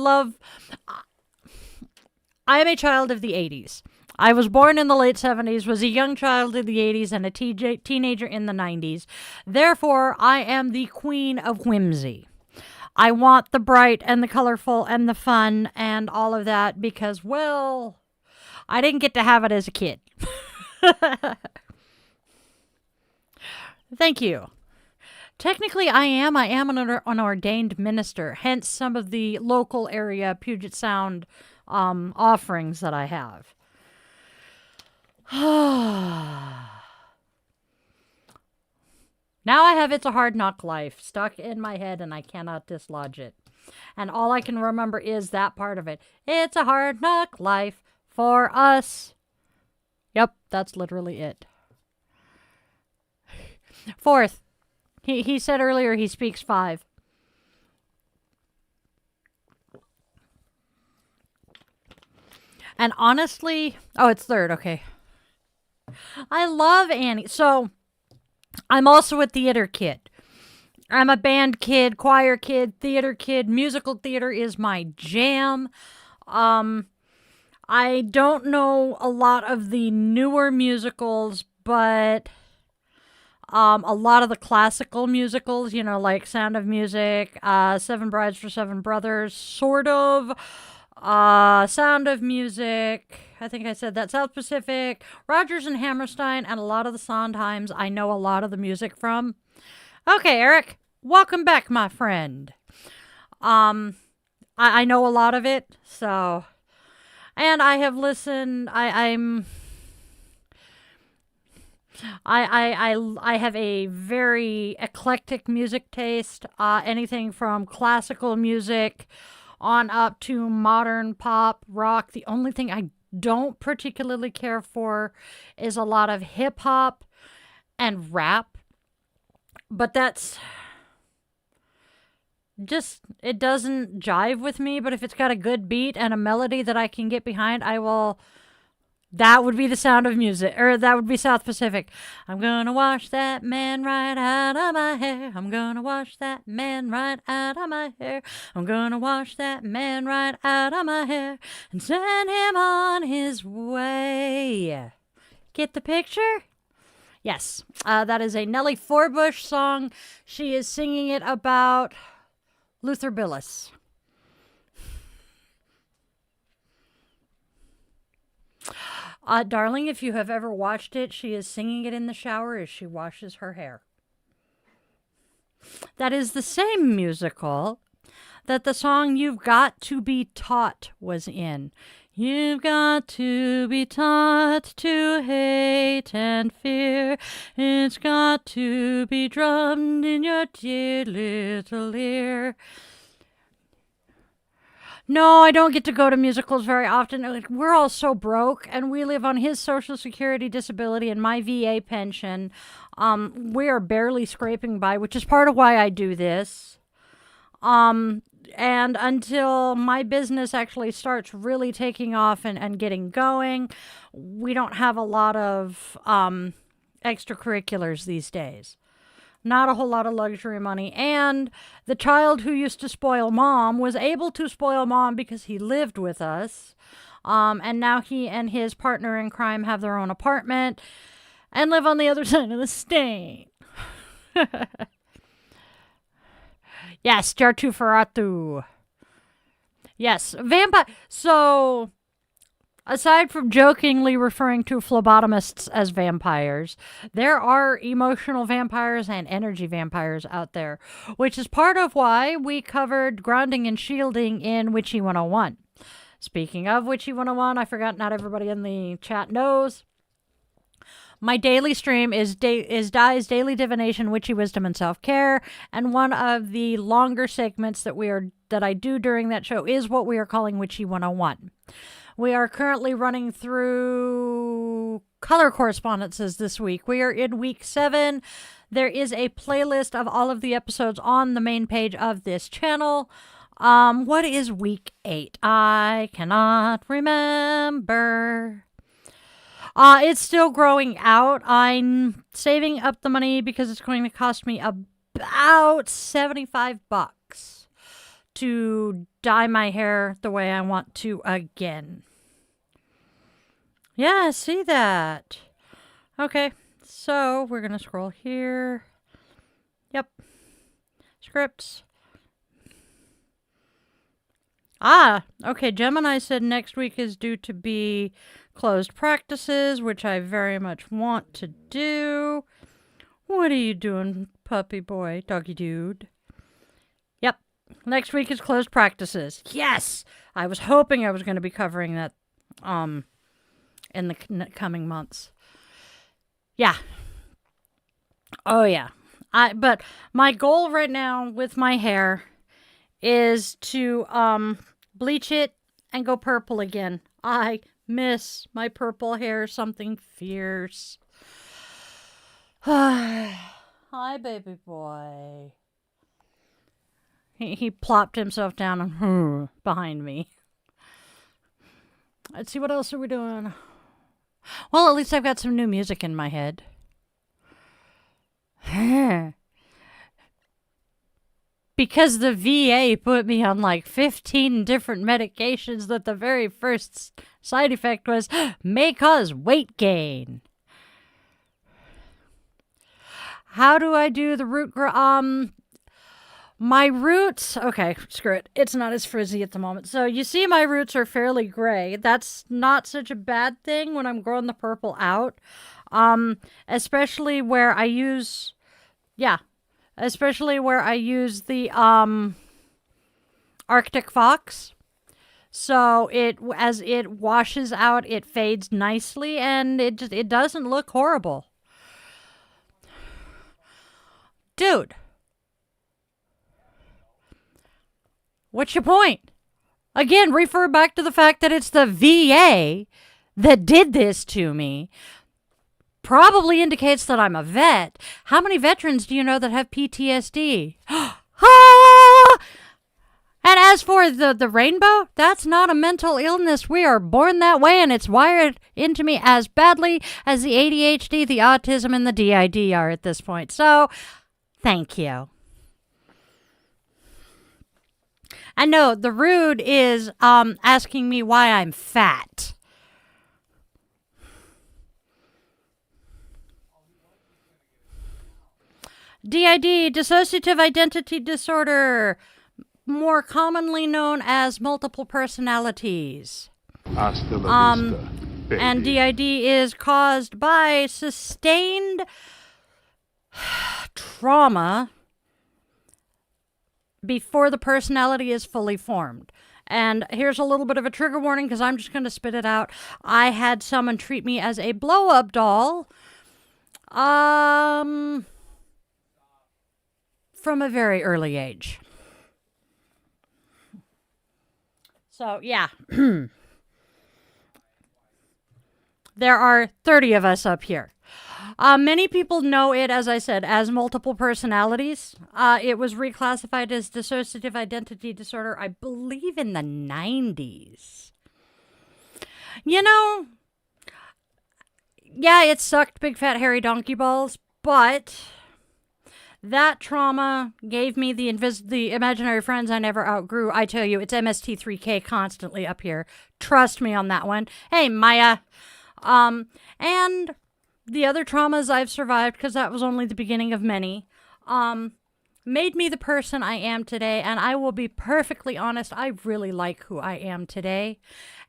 am a child of the 80s. I was born in the late 70s, was a young child in the 80s, and a teenager in the 90s. Therefore, I am the queen of whimsy. I want the bright and the colorful and the fun and all of that because, well, I didn't get to have it as a kid. Thank you. Technically, I am an ordained minister, hence some of the local area Puget Sound offerings that I have. Now I have It's a Hard Knock Life stuck in my head and I cannot dislodge it. And all I can remember is that part of it. It's a hard knock life for us. Yep, that's literally it. Fourth, he said earlier he speaks 5. And honestly, oh, it's third, okay. I love Annie. So, I'm also a theater kid. I'm a band kid, choir kid, theater kid. Musical theater is my jam. I don't know a lot of the newer musicals, but a lot of the classical musicals, you know, like Sound of Music, Seven Brides for Seven Brothers, sort of. Sound of Music, I think I said that, South Pacific, Rodgers and Hammerstein, and a lot of the Sondheims I know a lot of the music from. Okay, Eric, welcome back, my friend. I know a lot of it, so, and I have listened, I have a very eclectic music taste, anything from classical music on up to modern pop, rock. The only thing I don't particularly care for is a lot of hip hop and rap. But that's just, it doesn't jive with me. But if it's got a good beat and a melody that I can get behind, I will. That would be the Sound of Music, or that would be South Pacific. I'm gonna wash that man right out of my hair. I'm gonna wash that man right out of my hair. I'm gonna wash that man right out of my hair and send him on his way. Get the picture? Yes, that is a Nellie Forbush song. She is singing it about Luther Billis. Darling, if you have ever watched it, she is singing it in the shower as she washes her hair. That is the same musical that the song You've Got to Be Taught was in. You've got to be taught to hate and fear. It's got to be drummed in your dear little ear. No, I don't get to go to musicals very often. Like, we're all so broke, and we live on his Social Security disability and my VA pension. We are barely scraping by, which is part of why I do this. And until my business actually starts really taking off and getting going, we don't have a lot of extracurriculars these days. Not a whole lot of luxury money. And the child who used to spoil mom was able to spoil mom because he lived with us. And now he and his partner in crime have their own apartment and live on the other side of the state. Yes, Jartu Ferratu. Yes, vampire. So, aside from jokingly referring to phlebotomists as vampires, there are emotional vampires and energy vampires out there, which is part of why we covered grounding and shielding in Witchy 101. Speaking of Witchy 101, I forgot not everybody in the chat knows. My daily stream is Dai's Daily Divination, Witchy Wisdom, and Self-Care. And one of the longer segments that I do during that show is what we are calling Witchy 101. We are currently running through color correspondences this week. We are in week 7. There is a playlist of all of the episodes on the main page of this channel. What is week 8? I cannot remember. It's still growing out. I'm saving up the money because it's going to cost me about $75 to dye my hair the way I want to again. Yeah, I see that. Okay, so we're going to scroll here. Yep. Scripts. Okay, Gemini said next week is due to be closed practices, which I very much want to do. What are you doing, puppy boy, doggy dude? Yep, next week is closed practices. Yes! I was hoping I was going to be covering that in the coming months. Yeah. Oh, yeah. But my goal right now with my hair is to bleach it and go purple again. I miss my purple hair, something fierce. Hi, baby boy. He plopped himself down behind me. Let's see, what else are we doing? Well, at least I've got some new music in my head. Because the VA put me on like 15 different medications that the very first side effect was may cause weight gain. How do I do the root my roots, okay, screw it. It's not as frizzy at the moment. So you see my roots are fairly gray. That's not such a bad thing when I'm growing the purple out. Especially where I use, especially where I use the Arctic Fox. So as it washes out, it fades nicely and it doesn't look horrible. Dude. What's your point? Again, refer back to the fact that it's the VA that did this to me. Probably indicates that I'm a vet. How many veterans do you know that have PTSD? And as for the rainbow, that's not a mental illness. We are born that way, and it's wired into me as badly as the ADHD, the autism, and the DID are at this point. So, thank you. I know, the rude is asking me why I'm fat. DID, dissociative identity disorder, more commonly known as multiple personalities. Hasta la vista, baby. And DID is caused by sustained trauma before the personality is fully formed. And here's a little bit of a trigger warning because I'm just going to spit it out. I had someone treat me as a blow-up doll from a very early age. So, yeah. There are 30 of us up here. Many people know it, as I said, as multiple personalities. It was reclassified as dissociative identity disorder, I believe, in the 90s. You know, yeah, it sucked big fat hairy donkey balls, but that trauma gave me the imaginary friends I never outgrew. I tell you, it's MST3K constantly up here. Trust me on that one. Hey, Maya. And the other traumas I've survived, because that was only the beginning of many, made me the person I am today. And I will be perfectly honest, I really like who I am today.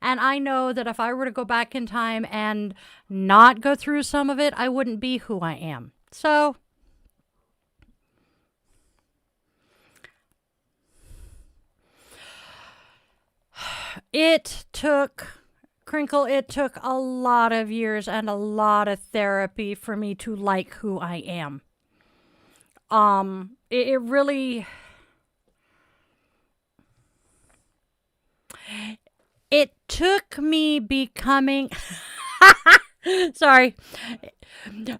And I know that if I were to go back in time and not go through some of it, I wouldn't be who I am. So it took Crinkle, it took a lot of years and a lot of therapy for me to like who I am. It really... It took me becoming... Sorry.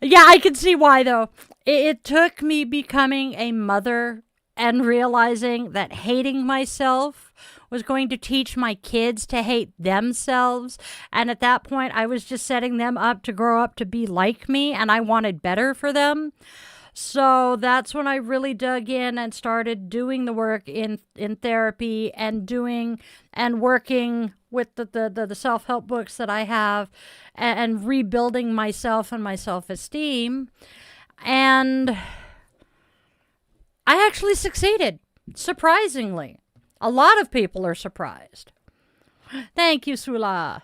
Yeah, I can see why, though. It took me becoming a mother and realizing that hating myself was going to teach my kids to hate themselves. And at that point, I was just setting them up to grow up to be like me, and I wanted better for them. So that's when I really dug in and started doing the work in therapy and working with the self-help books that I have and rebuilding myself and my self-esteem. And I actually succeeded, surprisingly. A lot of people are surprised. Thank you, Sula.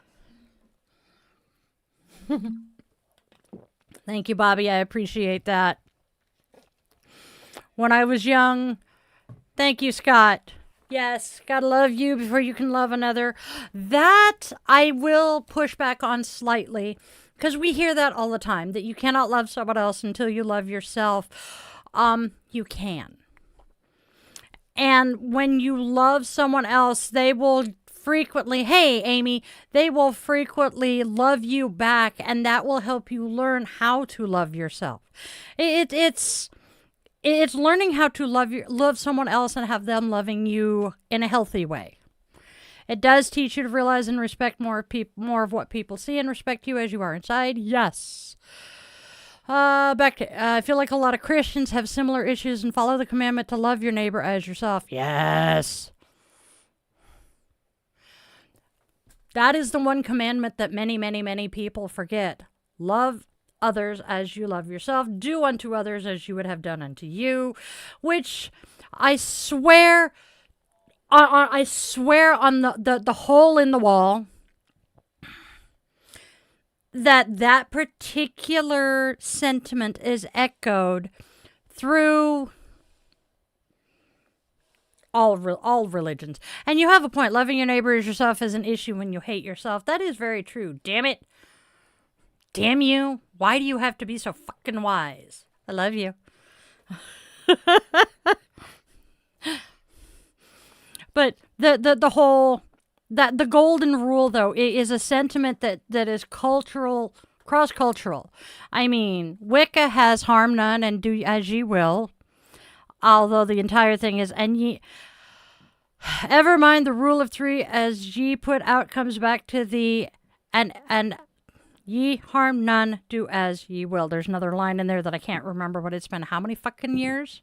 Thank you, Bobby. I appreciate that. When I was young, thank you, Scott. Yes, gotta love you before you can love another. That I will push back on slightly, because we hear that all the time, that you cannot love someone else until you love yourself. You can. And when you love someone else, they will frequently, hey, Amy, they will frequently love you back, and that will help you learn how to love yourself. It's learning how to love someone else and have them loving you in a healthy way. It does teach you to realize and respect more of what people see and respect you as you are inside. Yes. I feel like a lot of Christians have similar issues and follow the commandment to love your neighbor as yourself. Yes. That is the one commandment that many, many, many people forget. Love others as you love yourself. Do unto others as you would have done unto you, which I swear on the hole in the wall that particular sentiment is echoed through all religions. And you have a point. Loving your neighbor as yourself is an issue when you hate yourself. That is very true. Damn it. Damn you. Why do you have to be so fucking wise? I love you. But the golden rule, though, is a sentiment that is cultural, cross-cultural. I mean, Wicca has harm none and do as ye will. Although the entire thing is, and ye... Ever mind the rule of three, as ye put out comes back to the... And ye harm none, do as ye will. There's another line in there that I can't remember, but it's been how many fucking years?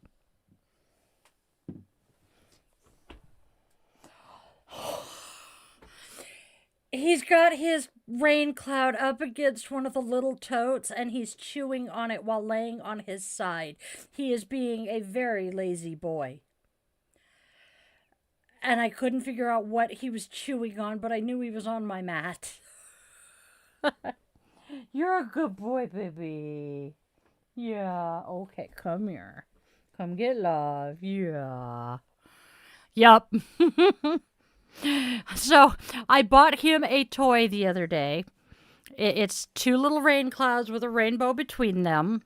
He's got his rain cloud up against one of the little totes, and he's chewing on it while laying on his side. He is being a very lazy boy. And I couldn't figure out what he was chewing on, but I knew he was on my mat. You're a good boy, baby. Yeah, okay, come here. Come get love. Yeah. Yup. So, I bought him a toy the other day. It's two little rain clouds with a rainbow between them.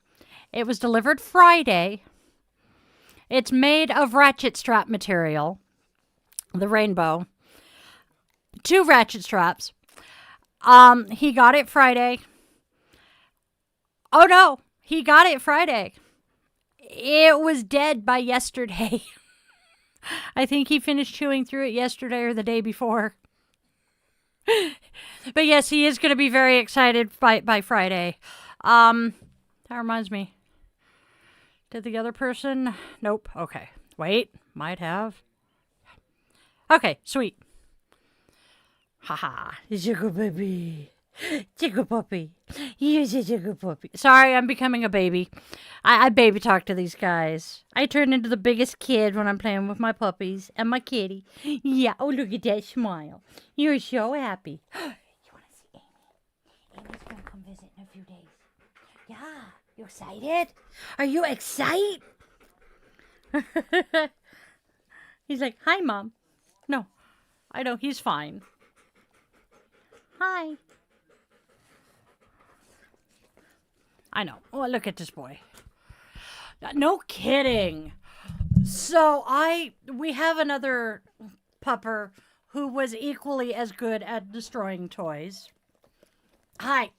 It was delivered Friday. It's made of ratchet strap material. The rainbow. 2 ratchet straps. He got it Friday. Oh no, he got it Friday. It was dead by yesterday. I think he finished chewing through it yesterday or the day before. But yes, he is going to be very excited by Friday. That reminds me. Did the other person? Nope. Okay. Wait. Might have. Okay. Sweet. Haha. Jiggle baby. Jiggle puppy. You're a jiggle puppy. Sorry, I'm becoming a baby. I baby talk to these guys. I turn into the biggest kid when I'm playing with my puppies and my kitty. Yeah. Oh, look at that smile. You're so happy. You want to see Amy? Amy's going to come visit in a few days. Yeah. You excited? Are you excited? He's like, hi, Mom. No, I know. He's fine. Hi. I know. Oh, look at this boy. No kidding. So we have another pupper who was equally as good at destroying toys. Hi.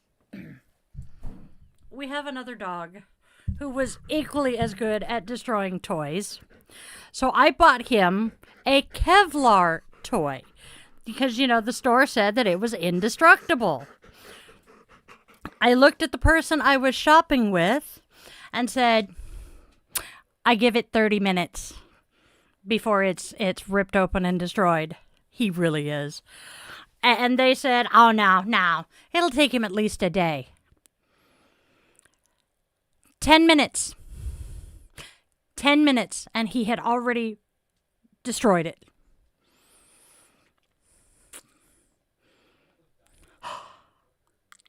We have another dog who was equally as good at destroying toys. So I bought him a Kevlar toy because, the store said that it was indestructible. I looked at the person I was shopping with and said, I give it 30 minutes before it's ripped open and destroyed. He really is. And they said, oh, no. It'll take him at least a day. 10 minutes. 10 minutes, and he had already destroyed it.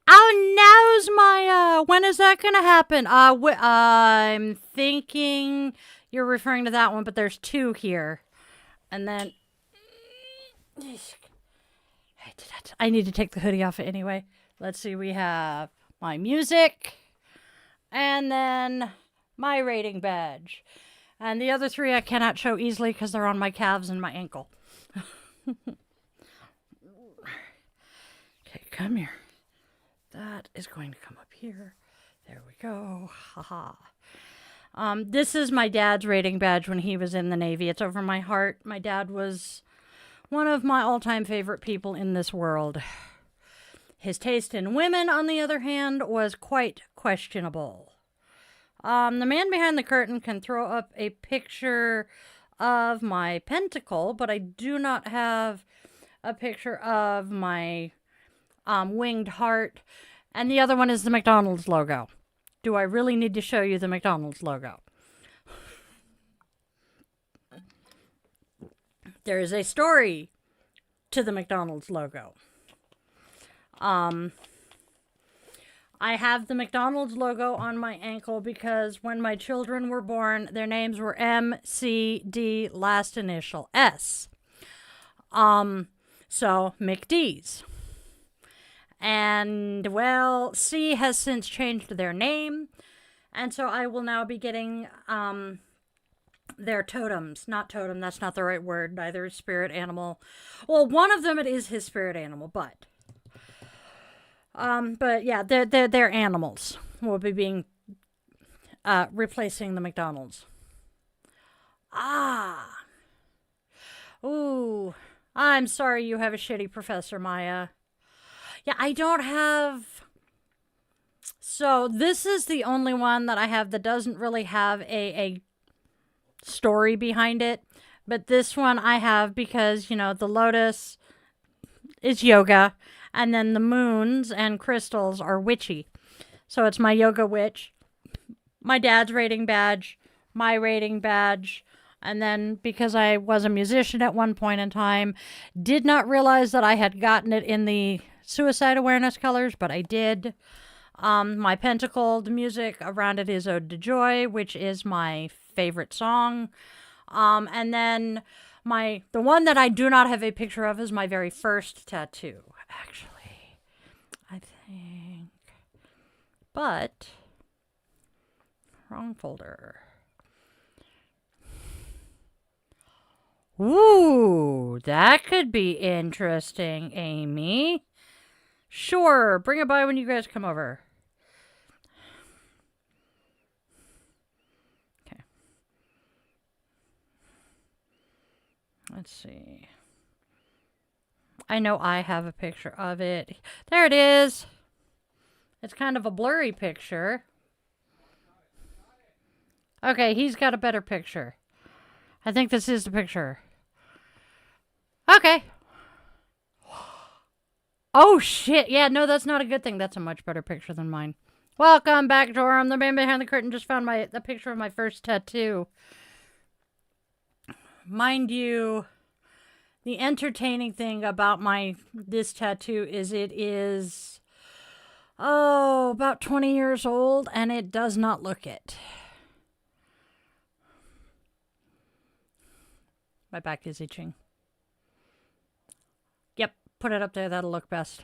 Oh, now's Maya. When is that going to happen? I'm thinking you're referring to that one, but there's two here. And then I need to take the hoodie off it anyway. Let's see. We have my music and then my rating badge. And the other three I cannot show easily because they're on my calves and my ankle. Okay, come here. That is going to come up here. There we go. Haha. This is my dad's rating badge when he was in the Navy. It's over my heart. My dad was one of my all-time favorite people in this world. His taste in women, on the other hand, was quite questionable. The man behind the curtain can throw up a picture of my pentacle, but I do not have a picture of my winged heart. And the other one is the McDonald's logo. Do I really need to show you the McDonald's logo? There is a story to the McDonald's logo. I have the McDonald's logo on my ankle because when my children were born, their names were M, C, D, last initial S. So McD's. And, well, C has since changed their name. And so I will now be getting their totems. Not totem, that's not the right word. Neither is spirit animal. Well, one of them, it is his spirit animal, but yeah, they're animals. Will be being replacing the McDonald's. Ooh. I'm sorry you have a shitty Professor Maya. Yeah, I don't have... So this is the only one that I have that doesn't really have a story behind it. But this one I have because, the lotus is yoga. And then the moons and crystals are witchy. So it's my yoga witch. My dad's rating badge. My rating badge. And then because I was a musician at one point in time, did not realize that I had gotten it in the suicide awareness colors, but I did. My pentacle, the music around it is Ode to Joy, which is my favorite song. And then the one that I do not have a picture of is my very first tattoo, actually, I think. But, wrong folder. Ooh, that could be interesting, Amy. Sure, bring it by when you guys come over. Okay. Let's see. I know I have a picture of it. There it is. It's kind of a blurry picture. Okay, he's got a better picture. I think this is the picture. Okay. Oh, shit. Yeah, no, that's not a good thing. That's a much better picture than mine. Welcome back, Joram. The man behind the curtain just found the picture of my first tattoo. Mind you, the entertaining thing about this tattoo is it is, about 20 years old, and it does not look it. My back is itching. Yep, put it up there. That'll look best.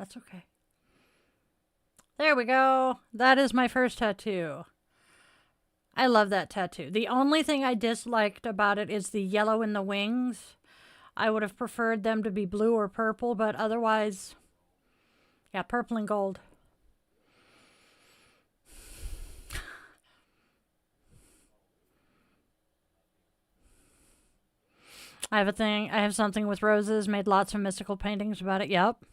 That's okay. There we go. That is my first tattoo. I love that tattoo. The only thing I disliked about it is the yellow in the wings. I would have preferred them to be blue or purple, but otherwise, yeah, purple and gold. I have something with roses, made lots of mystical paintings about it. Yep.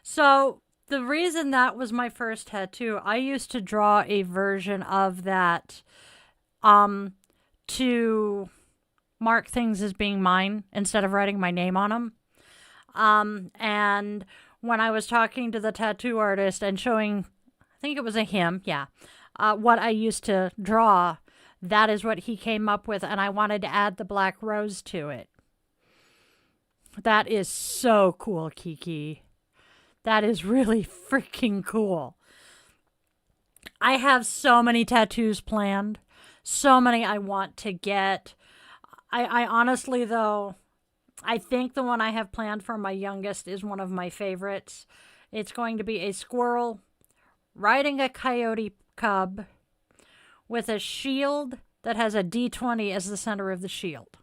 So the reason that was my first tattoo, I used to draw a version of that to mark things as being mine instead of writing my name on them. And when I was talking to the tattoo artist and showing, I think it was a him, yeah, what I used to draw, that is what he came up with, and I wanted to add the black rose to it. That is so cool, Geeky. That is really freaking cool. I have so many tattoos planned. So many I want to get. I honestly, though, I think the one I have planned for my youngest is one of my favorites. It's going to be a squirrel riding a coyote cub with a shield that has a D20 as the center of the shield.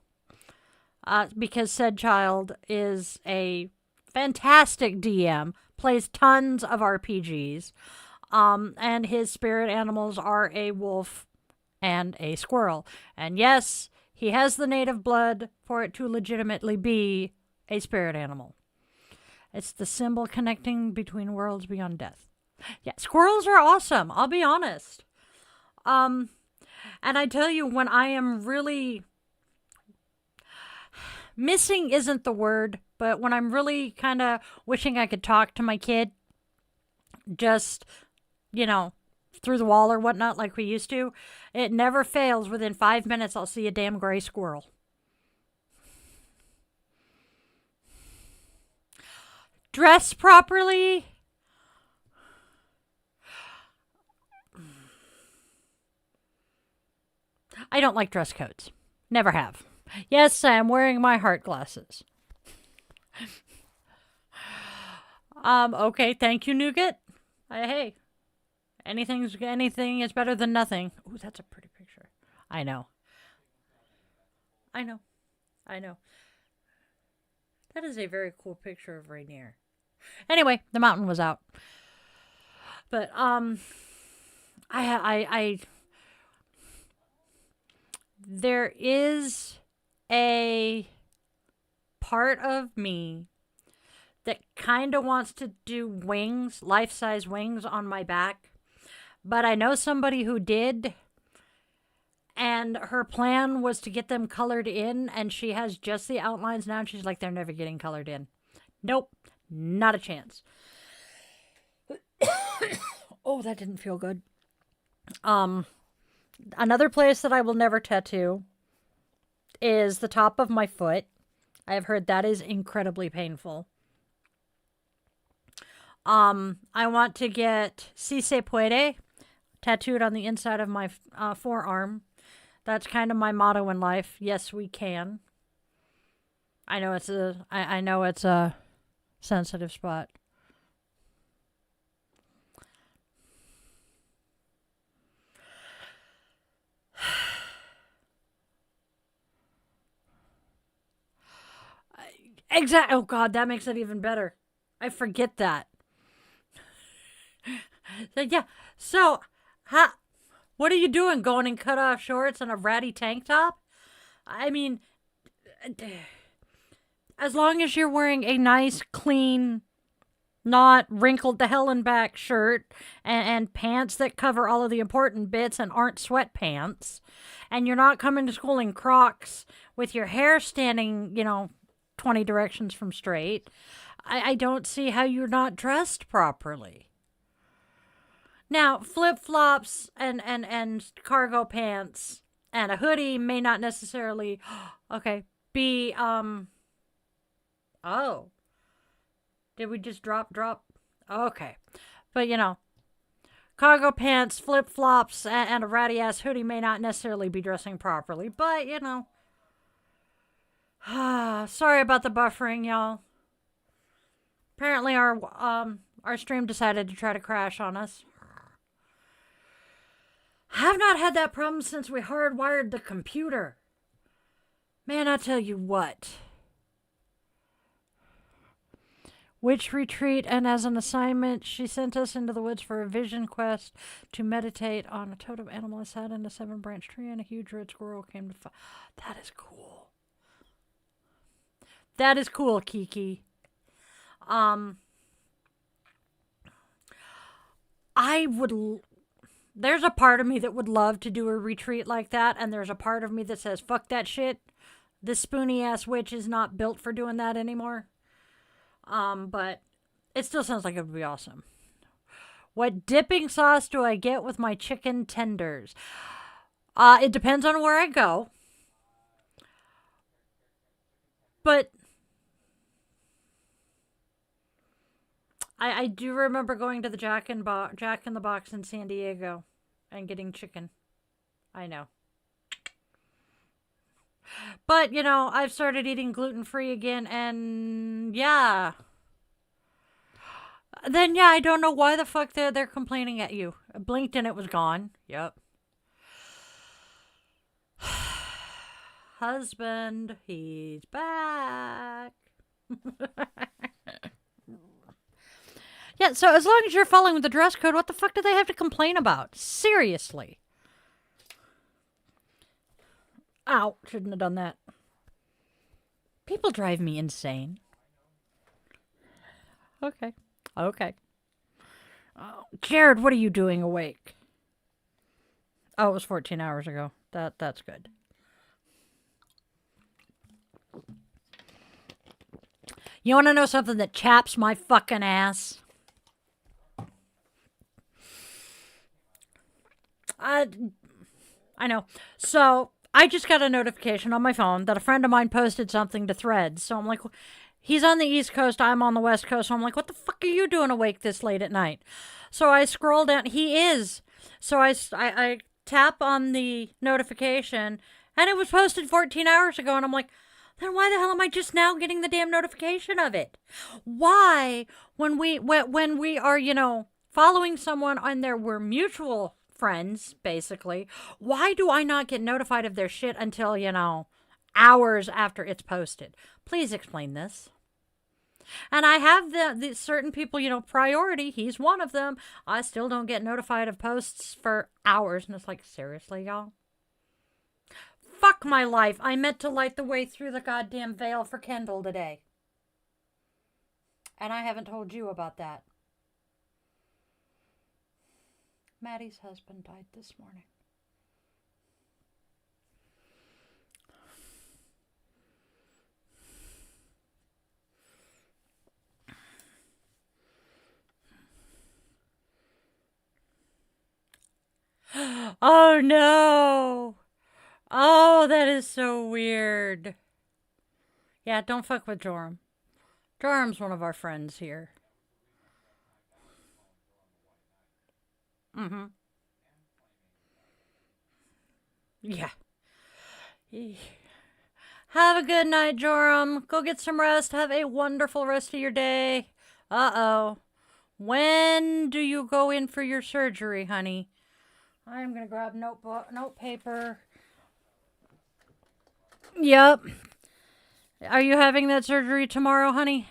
Because said child is a fantastic DM, plays tons of RPGs, and his spirit animals are a wolf and a squirrel. And yes, he has the native blood for it to legitimately be a spirit animal. It's the symbol connecting between worlds beyond death. Yeah, squirrels are awesome, I'll be honest. And I tell you, when I am really missing isn't the word, but when I'm really kind of wishing I could talk to my kid, just, through the wall or whatnot like we used to, it never fails. Within 5 minutes, I'll see a damn gray squirrel. Dress properly. I don't like dress codes. Never have. Yes, I am wearing my heart glasses. Okay, thank you, Nougat. Hey, anything is better than nothing. Ooh, that's a pretty picture. I know. That is a very cool picture of Rainier. Anyway, the mountain was out. But there is a part of me that kind of wants to do wings, life-size wings on my back. But I know somebody who did, and her plan was to get them colored in, and she has just the outlines now, and she's like, they're never getting colored in. Nope, not a chance. Oh, that didn't feel good. Another place that I will never tattoo is the top of my foot. I have heard that is incredibly painful. I want to get Si se puede tattooed on the inside of my forearm. That's kind of my motto in life. Yes, we can. I know it's a sensitive spot. Exactly. Oh God, that makes it even better. I forget that. Yeah. So, what are you doing? Going in cut-off shorts and a ratty tank top? I mean, as long as you're wearing a nice, clean, not wrinkled to hell and back shirt and pants that cover all of the important bits and aren't sweatpants, and you're not coming to school in Crocs with your hair standing, 20 directions from straight, I don't see how you're not dressed properly. Now, flip-flops and cargo pants and a hoodie may not necessarily, be, oh. Did we just drop? Okay. But, cargo pants, flip-flops, and a ratty-ass hoodie may not necessarily be dressing properly, but, sorry about the buffering, y'all. Apparently our stream decided to try to crash on us. Have not had that problem since we hardwired the computer. Man, I tell you what. Witch retreat, and as an assignment, she sent us into the woods for a vision quest to meditate on a totem animal. I sat in a 7-branch tree, and a huge red squirrel came to find. That is cool. That is cool, Geeky. There's a part of me that would love to do a retreat like that, and there's a part of me that says, fuck that shit. This spoony ass witch is not built for doing that anymore. But it still sounds like it would be awesome. What dipping sauce do I get with my chicken tenders? It depends on where I go. But I do remember going to the Jack in the Box in San Diego and getting chicken. I know. But, you know, I've started eating gluten-free again, and yeah. Then, yeah, I don't know why the fuck they're complaining at you. I blinked and it was gone. Yep. Husband, he's back. Yeah, so as long as you're following the dress code, what the fuck do they have to complain about? Seriously. Ow, shouldn't have done that. People drive me insane. Okay. Oh, Jared, what are you doing awake? Oh, it was 14 hours ago. That's good. You want to know something that chaps my fucking ass? I know. So I just got a notification on my phone that a friend of mine posted something to Threads. So I'm like, he's on the East Coast, I'm on the West Coast. So I'm like, what the fuck are you doing awake this late at night? So I scroll down. He is. So I tap on the notification, and it was posted 14 hours ago. And I'm like, then why the hell am I just now getting the damn notification of it? Why, when we are, you know, following someone and we're mutual friends, basically, why do I not get notified of their shit until, you know, hours after it's posted? Please explain this. And I have the certain people, you know, priority. He's one of them. I still don't get notified of posts for hours. And it's like, seriously, y'all? Fuck my life. I meant to light the way through the goddamn veil for Kendall today. And I haven't told you about that. Maddie's husband died this morning. Oh no! Oh, that is so weird. Yeah, don't fuck with Joram. Joram's one of our friends here. Mm-hmm. Yeah. Have a good night, Joram. Go get some rest. Have a wonderful rest of your day. Uh-oh. When do you go in for your surgery, honey? I'm going to grab note paper. Yep. Are you having that surgery tomorrow, honey?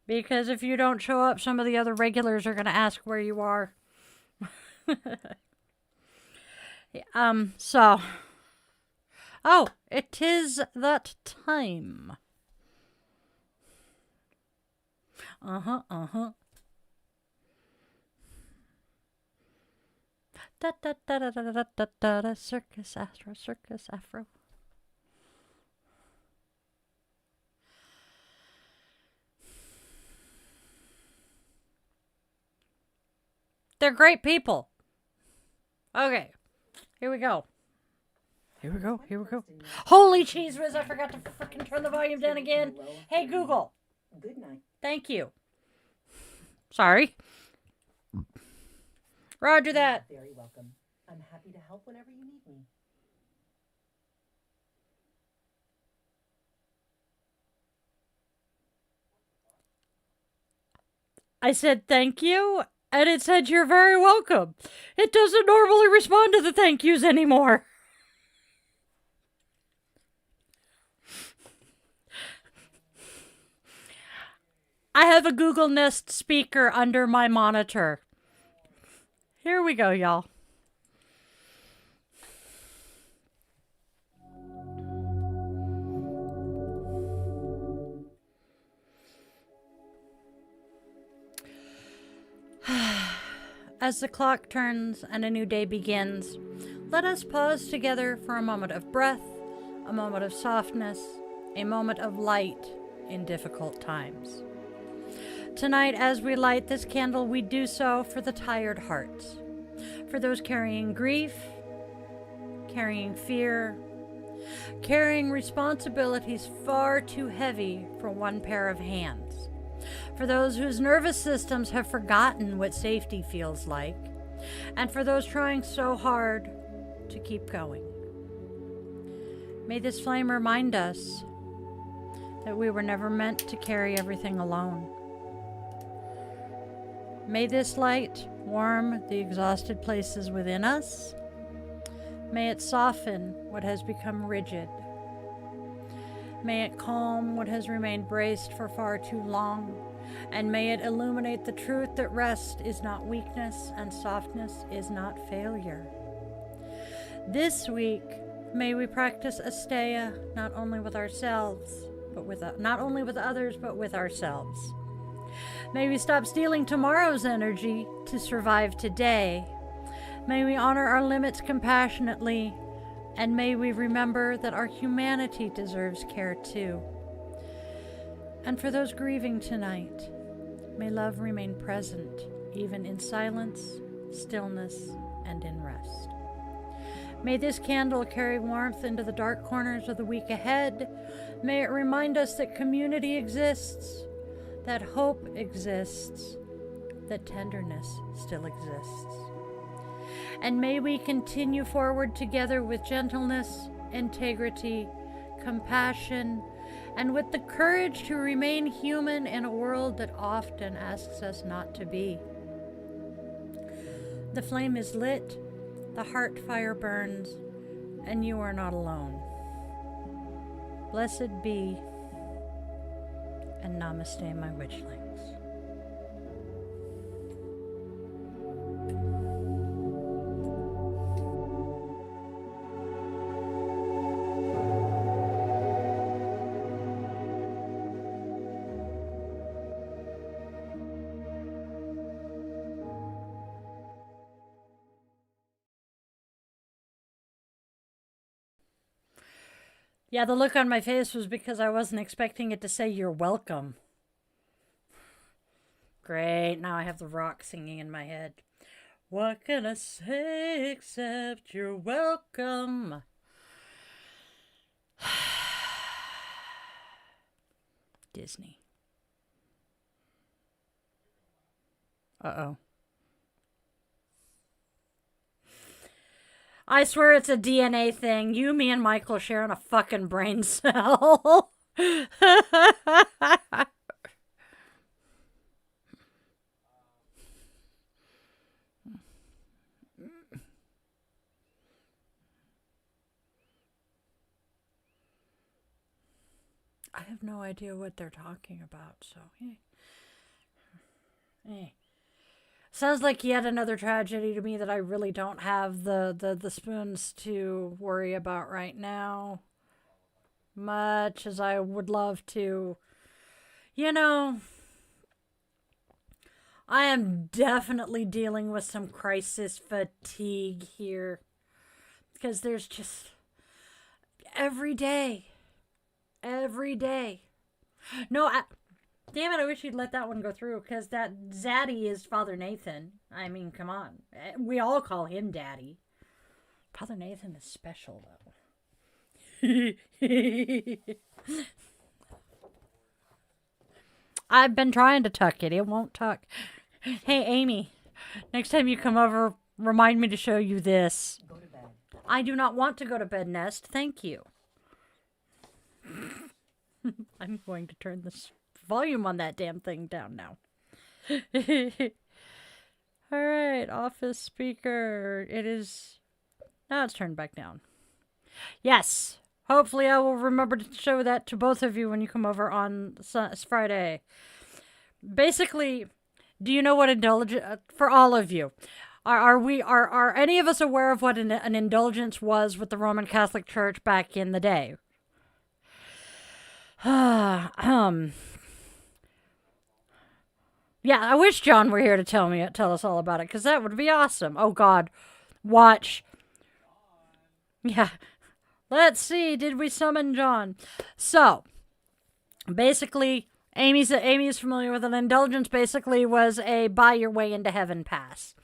Because if you don't show up, some of the other regulars are going to ask where you are. So. Oh, it is that time. Uh-huh. Da circus afro. They're great people. Okay, here we go. Holy cheese whiz, I forgot to freaking turn the volume down again. Hey, Google. Good night. Thank you. Sorry. Roger that. You're very welcome. I'm happy to help whenever you need me. I said thank you, and it said you're very welcome. It doesn't normally respond to the thank yous anymore. I have a Google Nest speaker under my monitor. Here we go, y'all. As the clock turns and a new day begins, let us pause together for a moment of breath, a moment of softness, a moment of light in difficult times. Tonight, as we light this candle, we do so for the tired hearts, for those carrying grief, carrying fear, carrying responsibilities far too heavy for one pair of hands, for those whose nervous systems have forgotten what safety feels like, and for those trying so hard to keep going. May this flame remind us that we were never meant to carry everything alone. May this light warm the exhausted places within us. May it soften what has become rigid. May it calm what has remained braced for far too long. And may it illuminate the truth that rest is not weakness and softness is not failure. This week, may we practice Asteya not only with ourselves, but not only with others, but with ourselves. May we stop stealing tomorrow's energy to survive today. May we honor our limits compassionately, and may we remember that our humanity deserves care too. And for those grieving tonight, may love remain present, even in silence, stillness, and in rest. May this candle carry warmth into the dark corners of the week ahead. May it remind us that community exists, that hope exists, that tenderness still exists. And may we continue forward together with gentleness, integrity, compassion, and with the courage to remain human in a world that often asks us not to be. The flame is lit, the heart fire burns, and you are not alone. Blessed be, and namaste, my witchlings. Yeah, the look on my face was because I wasn't expecting it to say you're welcome. Great, now I have the rock singing in my head. What can I say except you're welcome? Disney. Uh-oh. I swear it's a DNA thing. You, me, and Michael sharing a fucking brain cell. I have no idea what they're talking about, so sounds like yet another tragedy to me that I really don't have the spoons to worry about right now. Much as I would love to. You know, I am definitely dealing with some crisis fatigue here. Because there's just every day. No, damn it, I wish you'd let that one go through, because that Zaddy is Father Nathan. I mean, come on. We all call him Daddy. Father Nathan is special, though. I've been trying to tuck it. It won't tuck. Hey, Amy, next time you come over, remind me to show you this. Go to bed. I do not want to go to bed, Nest. Thank you. I'm going to turn this volume on that damn thing down now. All right, office speaker. It is. Now it's turned back down. Yes. Hopefully, I will remember to show that to both of you when you come over on Friday. Basically, do you know what indulgence for all of you? Are any of us aware of what an indulgence was with the Roman Catholic Church back in the day? Yeah, I wish John were here to tell us all about it, because that would be awesome. Oh God, watch. Yeah, let's see. Did we summon John? So, basically, Amy is familiar with an indulgence. Basically, was a buy your way into heaven pass.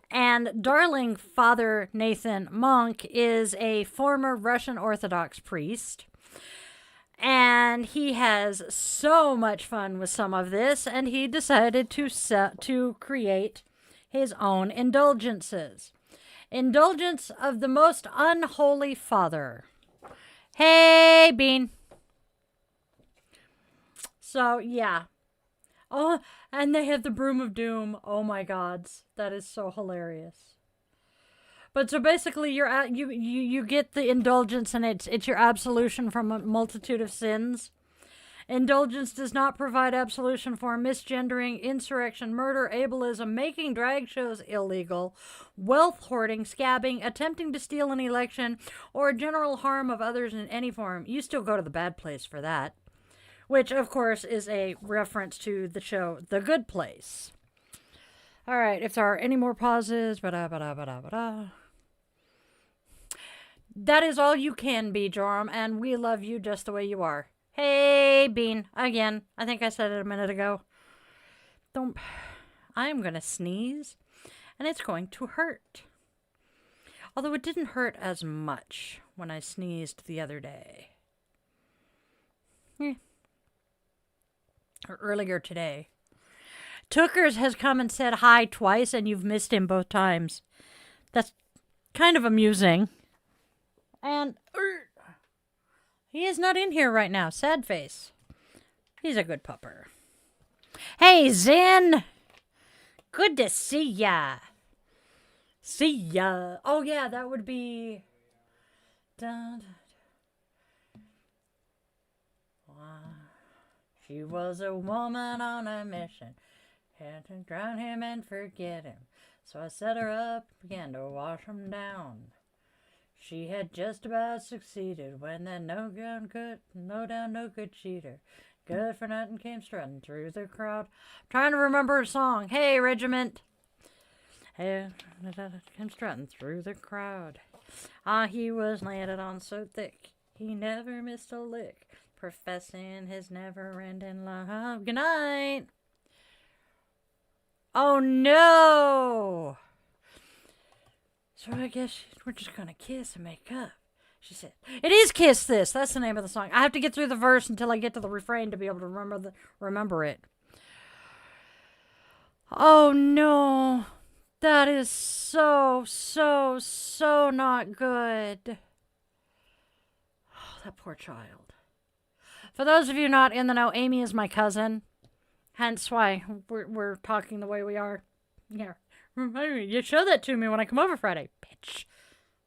And darling Father Nathan Monk is a former Russian Orthodox priest. And he has so much fun with some of this, and he decided to create his own indulgences. Indulgence of the Most Unholy Father. Hey, Bean. So, yeah. Oh, and they have the Broom of Doom. Oh my gods. That is so hilarious. But so basically, you get the indulgence, and it's your absolution from a multitude of sins. Indulgence does not provide absolution for misgendering, insurrection, murder, ableism, making drag shows illegal, wealth hoarding, scabbing, attempting to steal an election, or general harm of others in any form. You still go to the bad place for that. Which, of course, is a reference to the show The Good Place. All right, if there are any more pauses, that is all you can be, Joram, and we love you just the way you are. Hey, Bean, again. I think I said it a minute ago. I am going to sneeze, and it's going to hurt. Although it didn't hurt as much when I sneezed the other day. Or earlier today. Tookers has come and said hi twice, and you've missed him both times. That's kind of amusing. And he is not in here right now. Sad face. He's a good pupper. Hey, Zen! Good to see ya. See ya. Oh, yeah, that would be... She was a woman on a mission. Had to drown him and forget him. So I set her up, began to wash him down. She had just about succeeded when that no good cheater, good for nothing, came strutting through the crowd. Trying to remember a song. Hey, regiment. Hey, came strutting through the crowd. He was landed on so thick, he never missed a lick, professing his never-ending love. Good night. Oh, no. So I guess we're just going to kiss and make up. She said, it is Kiss This. That's the name of the song. I have to get through the verse until I get to the refrain to be able to remember it. Oh, no. That is so not good. Oh, that poor child. For those of you not in the know, Amy is my cousin. Hence why we're talking the way we are. Yeah. You show that to me when I come over Friday. Bitch.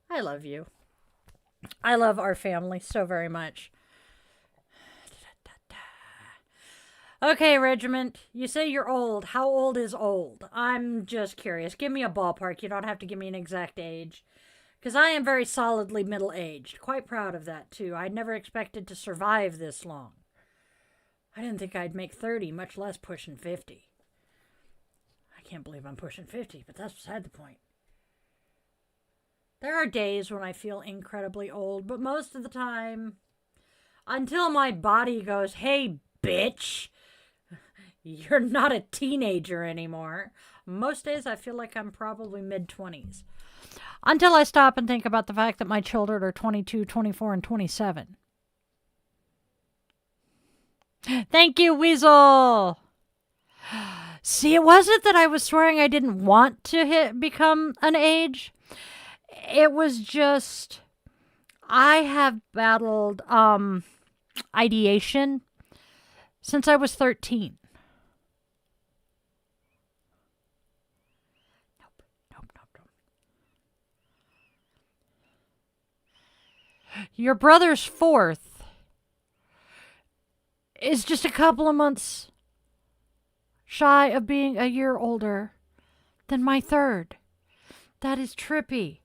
I love you. I love our family so very much. Okay, Regiment. You say you're old. How old is old? I'm just curious. Give me a ballpark. You don't have to give me an exact age. Because I am very solidly middle-aged. Quite proud of that, too. I never expected to survive this long. I didn't think I'd make 30, much less pushing 50. I can't believe I'm pushing 50, but that's beside the point. There are days when I feel incredibly old, but most of the time, until my body goes, hey, bitch, you're not a teenager anymore. Most days I feel like I'm probably mid-20s. Until I stop and think about the fact that my children are 22, 24, and 27. Thank you, Weasel! See, it wasn't that I was swearing I didn't want to become an age. It was just, I have battled ideation since I was 13. Your brother's fourth is just a couple of months shy of being a year older than my third. That is trippy.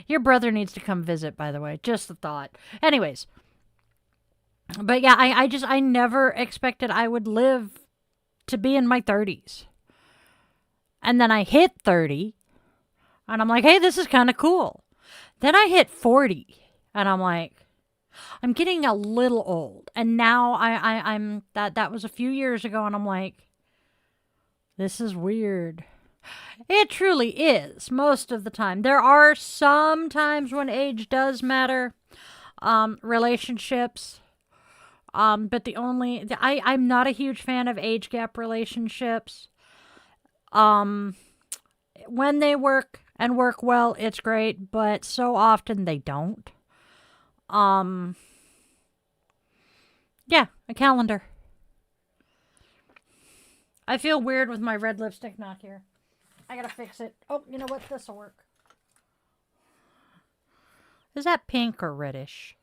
Your brother needs to come visit, by the way. Just a thought. Anyways. But yeah, I never expected I would live to be in my 30s. And then I hit 30. And I'm like, hey, this is kind of cool. Then I hit 40. And I'm like, I'm getting a little old. And now I'm that was a few years ago. And I'm like, this is weird. It truly is most of the time. There are some times when age does matter. Relationships. But I'm not a huge fan of age gap relationships. When they work and work well, it's great, but so often they don't. Yeah, a calendar. I feel weird with my red lipstick not here. I gotta fix it. Oh, you know what? This'll work. Is that pink or reddish?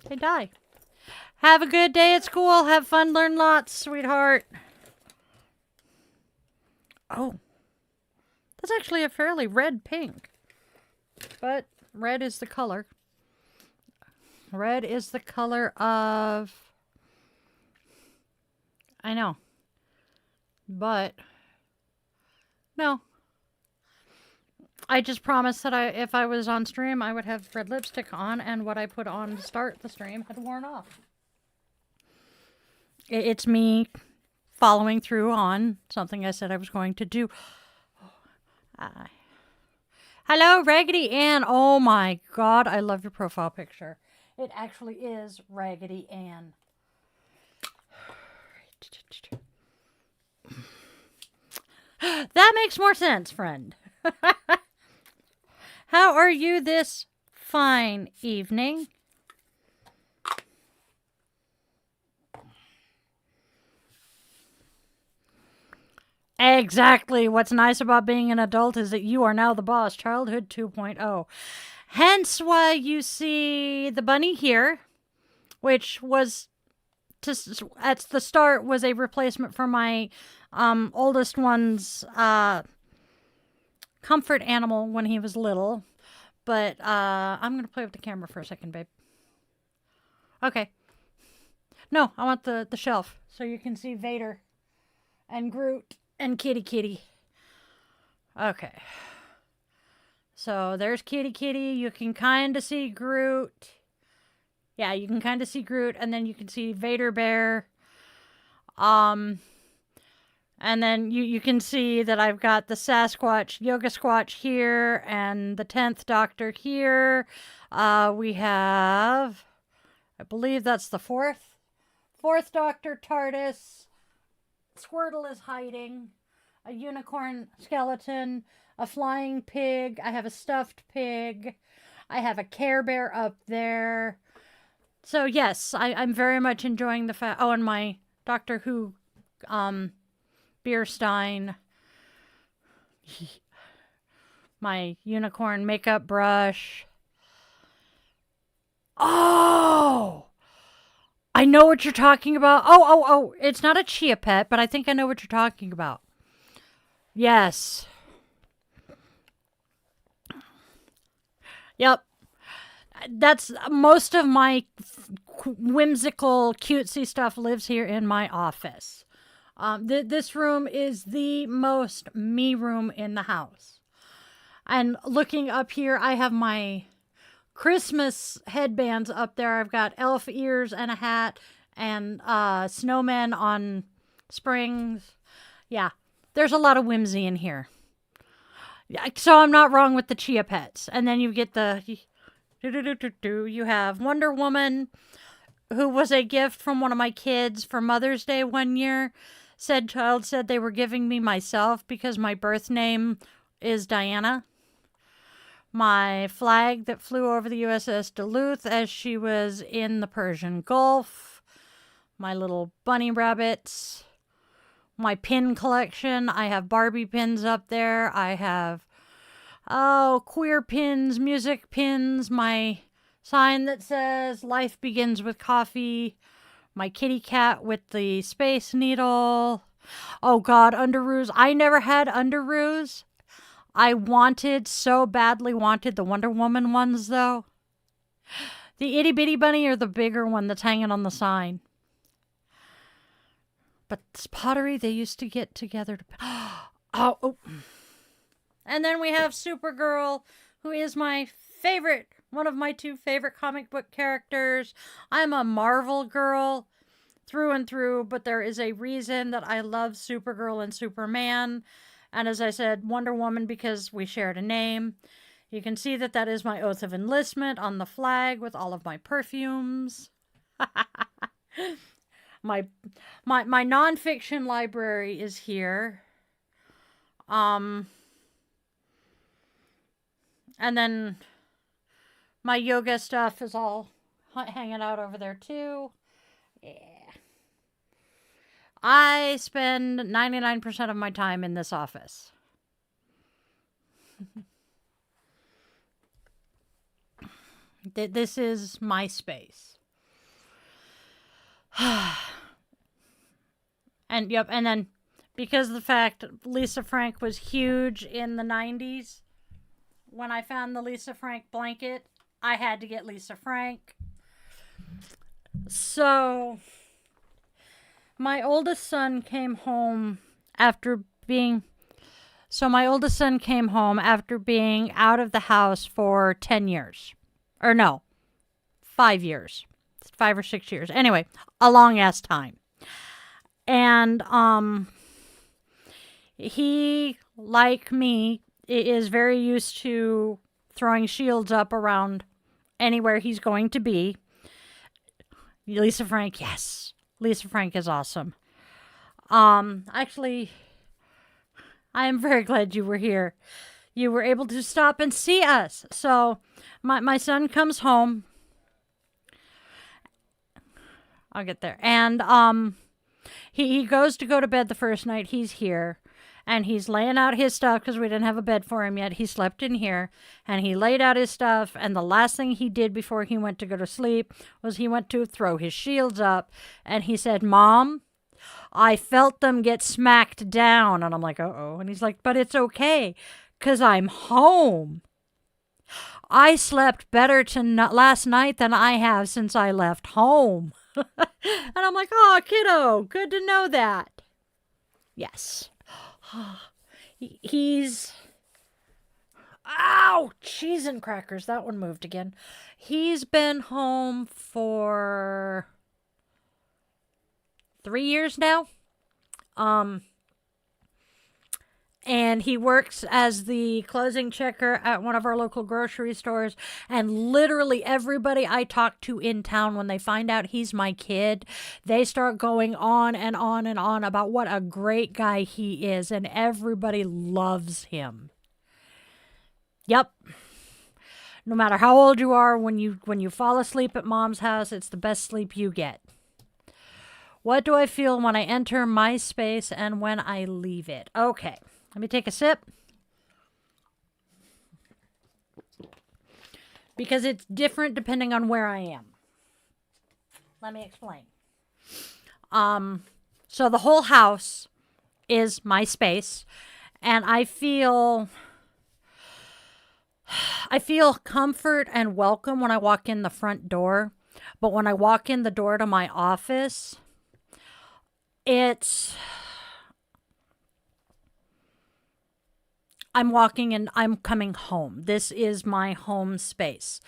They die. Have a good day at school. Have fun. Learn lots, sweetheart. Oh. That's actually a fairly red pink. But red is the color. Red is the color of... I know. But... no. I just promised that if I was on stream, I would have red lipstick on, and what I put on to start the stream had worn off. It's me following through on something I said I was going to do. Hello, Raggedy Ann. Oh my God, I love your profile picture. It actually is Raggedy Ann. That makes more sense, friend. How are you this fine evening? Exactly. What's nice about being an adult is that you are now the boss. Childhood 2.0. Hence why you see the bunny here, which was at the start was a replacement for my oldest one's comfort animal when he was little. But I'm going to play with the camera for a second, babe. Okay. No, I want the shelf so you can see Vader and Groot and Kitty. Okay. So there's Kitty. You can kind of see Groot. Yeah, you can kind of see Groot, and then you can see Vader Bear. And then you can see that I've got the Sasquatch, Yoga Squatch here, and the 10th Doctor here. We have, I believe that's the fourth Doctor TARDIS. Squirtle is hiding. A unicorn skeleton. A flying pig. I have a stuffed pig. I have a Care Bear up there. So yes, I'm very much enjoying the fact. Oh, and my Doctor Who beer stein. My unicorn makeup brush. Oh! I know what you're talking about. Oh. It's not a chia pet, but I think I know what you're talking about. Yes. Yep. That's most of my whimsical, cutesy stuff lives here in my office. This room is the most me room in the house. And looking up here, I have my Christmas headbands up there. I've got elf ears and a hat and snowmen on springs. Yeah, there's a lot of whimsy in here. So I'm not wrong with the chia pets. And then you get the... You have Wonder Woman, who was a gift from one of my kids for Mother's Day one year. Said child said they were giving me myself because my birth name is Diana. My flag that flew over the USS Duluth as she was in the Persian Gulf. My little bunny rabbits. my pin collection. I have Barbie pins up there. I have, queer pins, music pins, my sign that says life begins with coffee, my kitty cat with the space needle. Oh God, underoos. I never had underoos. I so badly wanted the Wonder Woman ones though. The itty bitty bunny or the bigger one that's hanging on the sign. But this pottery, they used to get together to... Oh. And then we have Supergirl, who is my favorite, one of my two favorite comic book characters. I'm a Marvel girl through and through, but there is a reason that I love Supergirl and Superman. And as I said, Wonder Woman, because we shared a name. You can see that that is my oath of enlistment on the flag with all of my perfumes. My nonfiction library is here. And then my yoga stuff is all hanging out over there too. Yeah. I spend 99% of my time in this office. This is my space. And then because of the fact Lisa Frank was huge in the 90s, when I found the Lisa Frank blanket, I had to get Lisa Frank. So my oldest son came home after being out of the house for 10 years. Or no, 5 years. 5 or 6 years. Anyway, a long ass time. And he, like me, is very used to throwing shields up around anywhere he's going to be. Lisa Frank, yes. Lisa Frank is awesome. Actually, I am very glad you were here. You were able to stop and see us. So, my son comes home. I'll get there. And he goes to go to bed the first night he's here. And he's laying out his stuff because we didn't have a bed for him yet. He slept in here. And he laid out his stuff. And the last thing he did before he went to go to sleep was he went to throw his shields up. And he said, "Mom, I felt them get smacked down." And I'm like, uh-oh. And he's like, "But it's okay because I'm home. I slept better last night than I have since I left home." And I'm like, "Oh, kiddo, good to know that." Yes. He's... Ow! Cheese and crackers. That one moved again. He's been home for 3 years now. And he works as the closing checker at one of our local grocery stores. And literally everybody I talk to in town, when they find out he's my kid, they start going on and on and on about what a great guy he is. And everybody loves him. Yep. No matter how old you are, when you fall asleep at mom's house, it's the best sleep you get. What do I feel when I enter my space and when I leave it? Okay. Let me take a sip. Because it's different depending on where I am. Let me explain. So the whole house is my space. And I feel comfort and welcome when I walk in the front door. But when I walk in the door to my office, I'm walking and I'm coming home. This is my home space.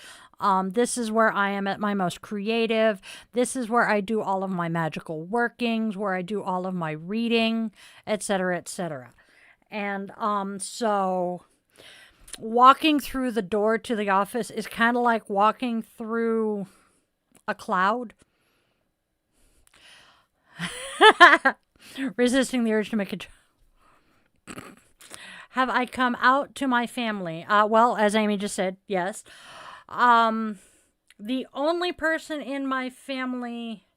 This is where I am at my most creative. This is where I do all of my magical workings, where I do all of my reading, etc., etc. And so walking through the door to the office is kind of like walking through a cloud. Resisting the urge to make a joke. Have I come out to my family? Well, as Amy just said, yes. The only person in my family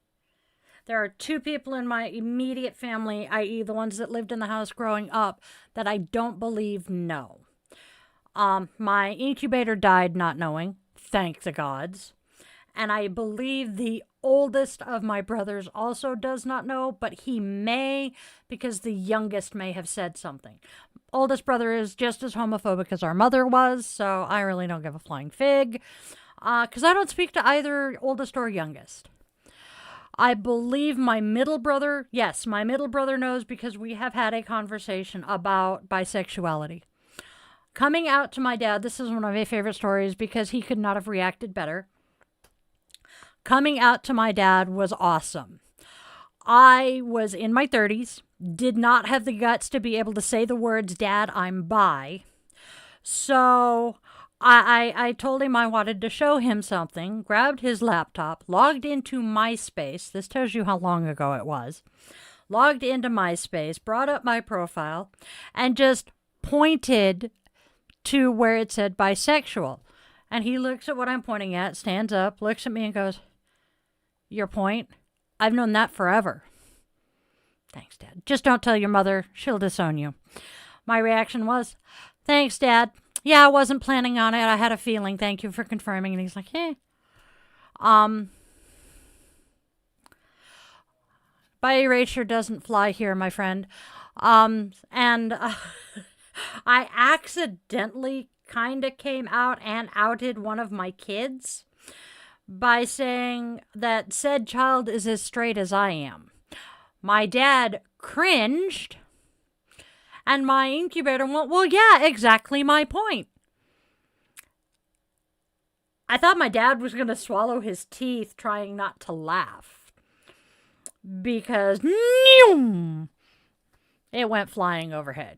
There are two people in my immediate family, i.e., the ones that lived in the house growing up, that I don't believe know. My incubator died not knowing, thank the gods. And I believe the oldest of my brothers also does not know, but he may, because the youngest may have said something. Oldest brother is just as homophobic as our mother was, so I really don't give a flying fig, because I don't speak to either oldest or youngest. I believe my middle brother, yes, my middle brother knows because we have had a conversation about bisexuality. Coming out to my dad, this is one of my favorite stories because he could not have reacted better. Coming out to my dad was awesome. I was in my 30s, did not have the guts to be able to say the words, Dad, I'm bi. So I told him I wanted to show him something, grabbed his laptop, logged into MySpace. This tells you how long ago it was. Logged into MySpace, brought up my profile, and just pointed to where it said bisexual. And he looks at what I'm pointing at, stands up, looks at me and goes, your point? I've known that forever. Thanks, Dad. Just don't tell your mother. She'll disown you. My reaction was, thanks, Dad. Yeah, I wasn't planning on it. I had a feeling. Thank you for confirming. And he's like, eh. By erasure doesn't fly here, my friend. I accidentally kind of came out and outed one of my kids by saying that said child is as straight as I am. My dad cringed, and my incubator went, well, yeah, exactly my point. I thought my dad was going to swallow his teeth trying not to laugh because it went flying overhead.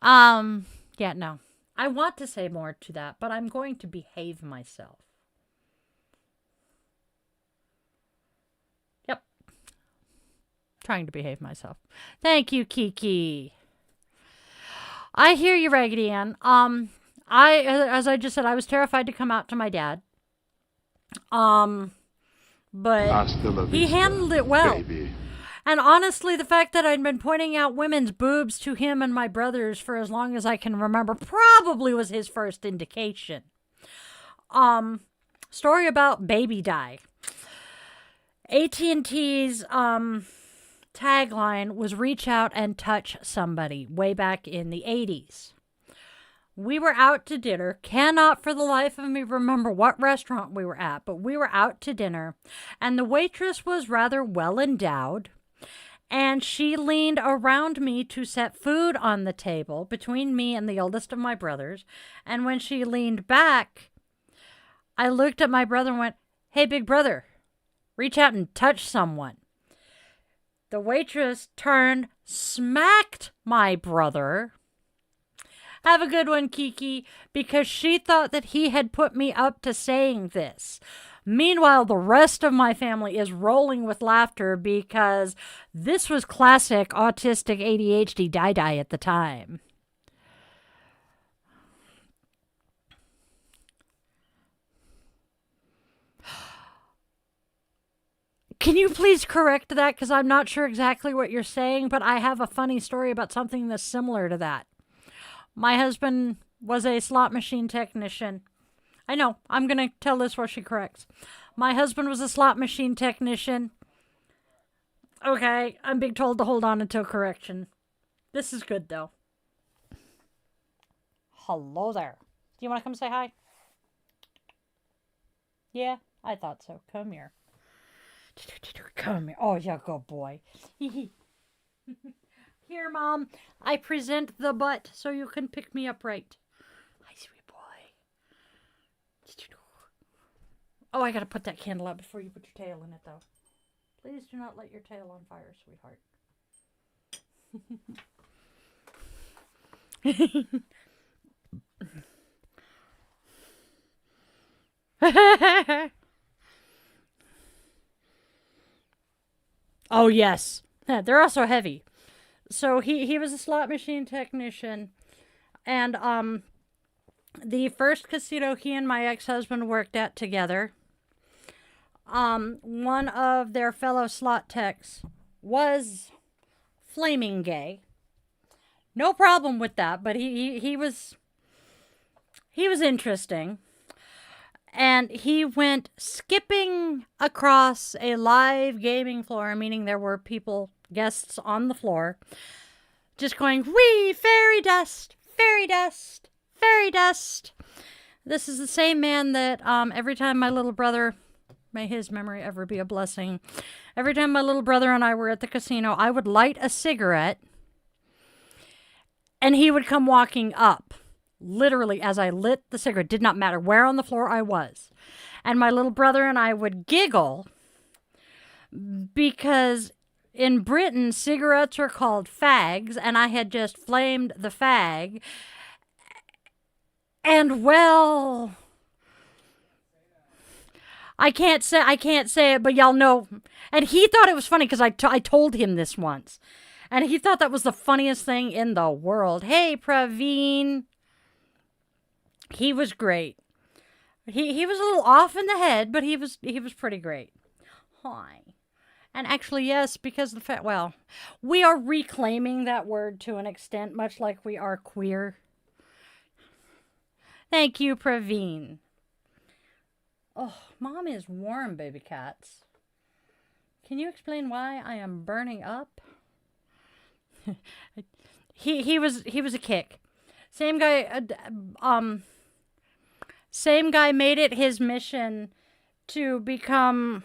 Yeah, no. I want to say more to that, but I'm going to behave myself. Yep. Trying to behave myself. Thank you, Geeky. I hear you, Raggedy Ann. As I just said, I was terrified to come out to my dad. But Hasta la he vista, handled it well. baby. And honestly, the fact that I'd been pointing out women's boobs to him and my brothers for as long as I can remember probably was his first indication. Story about baby dye. AT&T's tagline was reach out and touch somebody way back in the 80s. We were out to dinner. Cannot for the life of me remember what restaurant we were at, but we were out to dinner, and the waitress was rather well endowed. And she leaned around me to set food on the table between me and the oldest of my brothers. And when she leaned back, I looked at my brother and went, hey, big brother, reach out and touch someone. The waitress turned, smacked my brother. Have a good one, Geeky, because she thought that he had put me up to saying this. Meanwhile, the rest of my family is rolling with laughter because this was classic autistic ADHD die-die at the time. Can you please correct that? Because I'm not sure exactly what you're saying, but I have a funny story about something that's similar to that. My husband was a slot machine technician. I know, I'm going to tell this while she corrects. My husband was a slot machine technician. Okay, I'm being told to hold on until correction. This is good, though. Hello there. Do you want to come say hi? Yeah, I thought so. Come here. Come here. Oh, yeah, good boy. Here, Mom. I present the butt so you can pick me up right. Hi, sweet boy. Oh, I gotta put that candle out before you put your tail in it, though. Please do not let your tail on fire, sweetheart. Oh, yes. They're also heavy. So he was a slot machine technician, and the first casino he and my ex-husband worked at together, one of their fellow slot techs was flaming gay. No problem with that, but he was interesting. And he went skipping across a live gaming floor, meaning there were guests on the floor, just going, "Wee, fairy dust, fairy dust, fairy dust." This is the same man that every time my little brother, may his memory ever be a blessing, every time my little brother and I were at the casino, I would light a cigarette, and he would come walking up. Literally, as I lit the cigarette, did not matter where on the floor I was. And my little brother and I would giggle because in Britain, cigarettes are called fags, and I had just flamed the fag. And well, I can't say it, but y'all know. And he thought it was funny because I told him this once. And he thought that was the funniest thing in the world. Hey, Praveen. He was great. He was a little off in the head, but he was pretty great. Hi. And actually, yes, because we are reclaiming that word to an extent, much like we are queer. Thank you, Praveen. Oh, Mom is warm, baby cats. Can you explain why I am burning up? he was a kick. Same guy made it his mission to become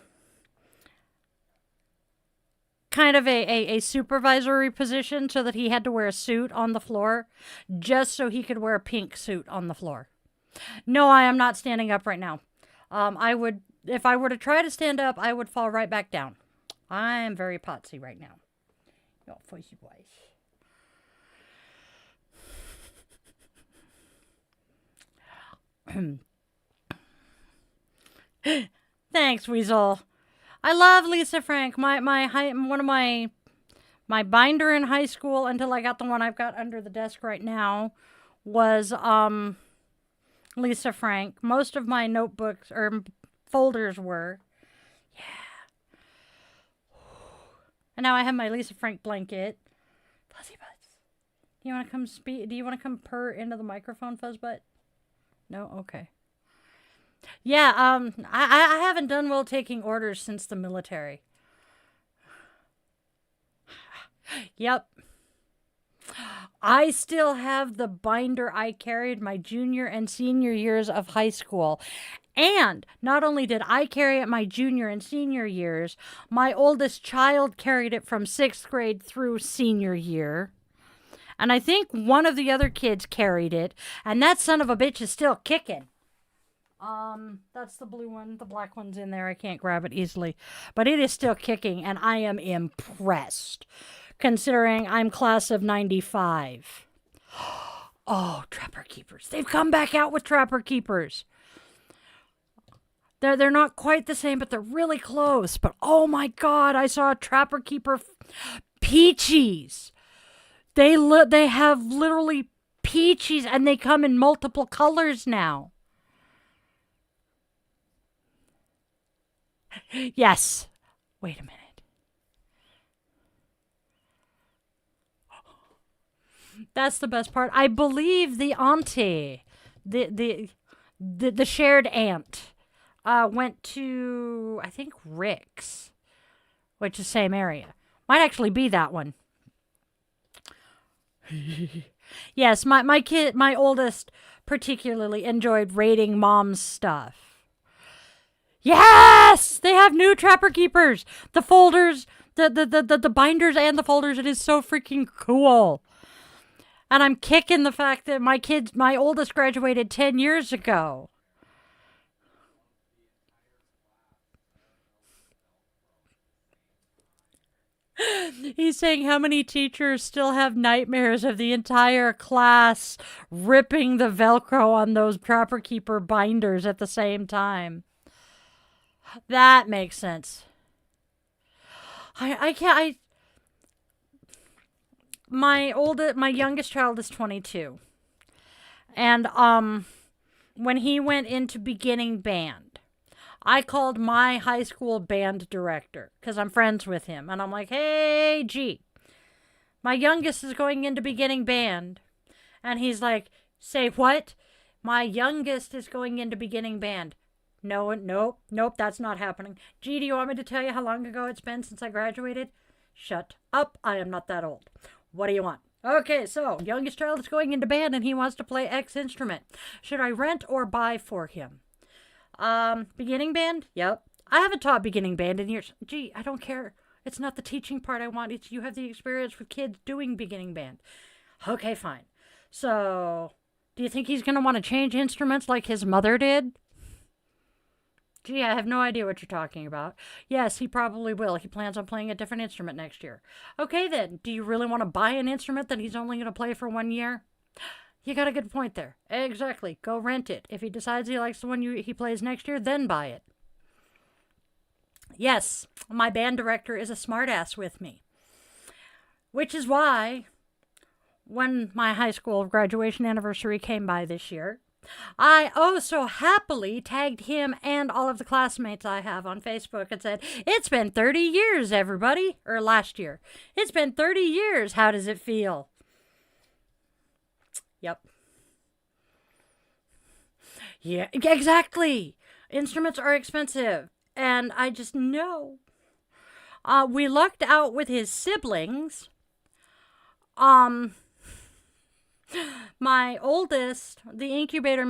kind of a supervisory position so that he had to wear a suit on the floor just so he could wear a pink suit on the floor. No, I am not standing up right now. If I were to try to stand up, I would fall right back down. I am very potsy right now. Yo, fuzzy boys. Thanks, Weasel. I love Lisa Frank. One of my binder in high school until I got the one I've got under the desk right now was Lisa Frank. Most of my notebooks or folders were. Yeah. And now I have my Lisa Frank blanket. Fuzzy butts. Do you want to come Do you want to come purr into the microphone, Fuzzbutt? No? Okay. Yeah, I haven't done well taking orders since the military. Yep. I still have the binder I carried my junior and senior years of high school. And not only did I carry it my junior and senior years, my oldest child carried it from 6th grade through senior year. And I think one of the other kids carried it, and that son of a bitch is still kicking. That's the blue one. The black one's in there. I can't grab it easily. But it is still kicking, and I am impressed, considering I'm class of 95. Oh, Trapper Keepers. They've come back out with Trapper Keepers. They're not quite the same, but they're really close. But oh my God, I saw a Trapper Keeper Peachies. They have literally Peachies, and they come in multiple colors now. Yes. Wait a minute. That's the best part. I believe the auntie, the shared aunt, went to, I think, Rick's, which is the same area. Might actually be that one. Yes, my oldest particularly enjoyed raiding Mom's stuff. Yes! They have new Trapper Keepers. The folders, the binders and the folders. It is so freaking cool. And I'm kicking the fact that my oldest graduated 10 years ago. He's saying how many teachers still have nightmares of the entire class ripping the Velcro on those Trapper Keeper binders at the same time. That makes sense. My youngest child is 22. And when he went into beginning band, I called my high school band director because I'm friends with him. And I'm like, hey, G, my youngest is going into beginning band. And he's like, say what? My youngest is going into beginning band. No, nope, that's not happening. G, do you want me to tell you how long ago it's been since I graduated? Shut up. I am not that old. What do you want? Okay, so youngest child is going into band and he wants to play X instrument. Should I rent or buy for him? Beginning band? Yep. I haven't taught beginning band in years. Gee, I don't care. It's not the teaching part I want. It's you have the experience with kids doing beginning band. Okay, fine. So, do you think he's going to want to change instruments like his mother did? Gee, I have no idea what you're talking about. Yes, he probably will. He plans on playing a different instrument next year. Okay, then. Do you really want to buy an instrument that he's only going to play for 1 year? You got a good point there. Exactly. Go rent it. If he decides he likes the one he plays next year, then buy it. Yes, my band director is a smartass with me. Which is why, when my high school graduation anniversary came by this year, I so happily tagged him and all of the classmates I have on Facebook and said, it's been 30 years, everybody. Or last year. It's been 30 years. How does it feel? Yep. Yeah, exactly. Instruments are expensive. And I just know. We lucked out with his siblings. My oldest, the incubator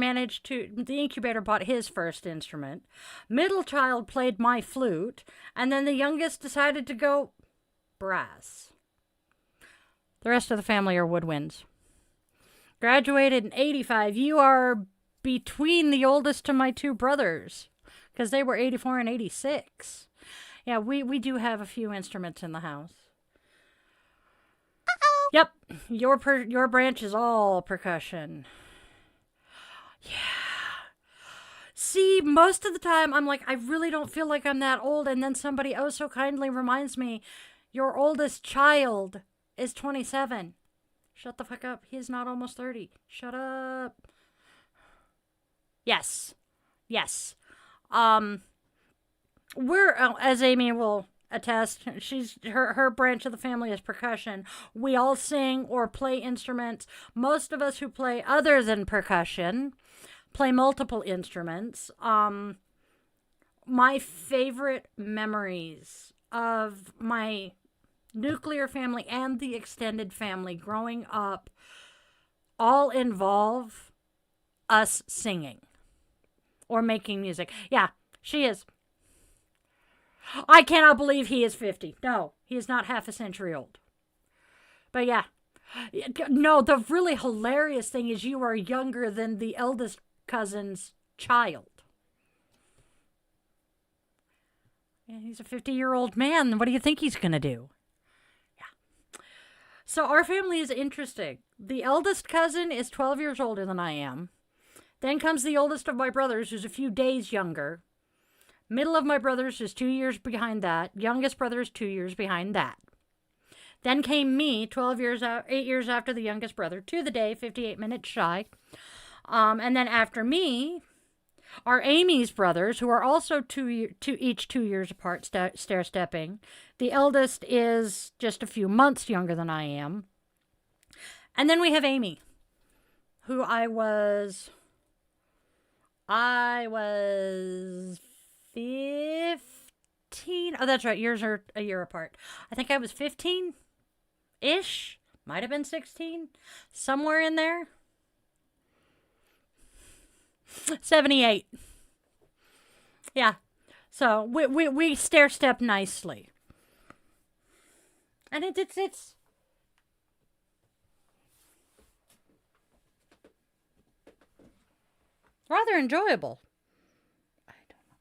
bought his first instrument. Middle child played my flute. And then the youngest decided to go brass. The rest of the family are woodwinds. Graduated in 85. You are between the oldest to my two brothers. Because they were 84 and 86. Yeah, we do have a few instruments in the house. Yep, your branch is all percussion. Yeah. See, most of the time I'm like, I really don't feel like I'm that old. And then somebody so kindly reminds me, your oldest child is 27. Shut the fuck up. He is not almost 30. Shut up. Yes. We're, as Amy will attest, her branch of the family is percussion. We all sing or play instruments. Most of us who play other than percussion play multiple instruments. My favorite memories of my nuclear family and the extended family growing up all involve us singing or making music. Yeah, she is. I cannot believe he is 50. No, he is not half a century old. But yeah. No, the really hilarious thing is you are younger than the eldest cousin's child. Yeah, he's a 50-year-old man. What do you think he's going to do? Yeah. So our family is interesting. The eldest cousin is 12 years older than I am. Then comes the oldest of my brothers, who's a few days younger. Middle of my brothers is 2 years behind that. Youngest brother is 2 years behind that. Then came me, 8 years after the youngest brother, to the day, 58 minutes shy. And then after me are Amy's brothers, who are also each 2 years apart, stair-stepping. The eldest is just a few months younger than I am. And then we have Amy, who I was 15. Oh, that's right. Years are a year apart. I think I was 15-ish. Might have been 16. Somewhere in there. 78. Yeah. So we stair step nicely. And it's rather enjoyable. I don't know.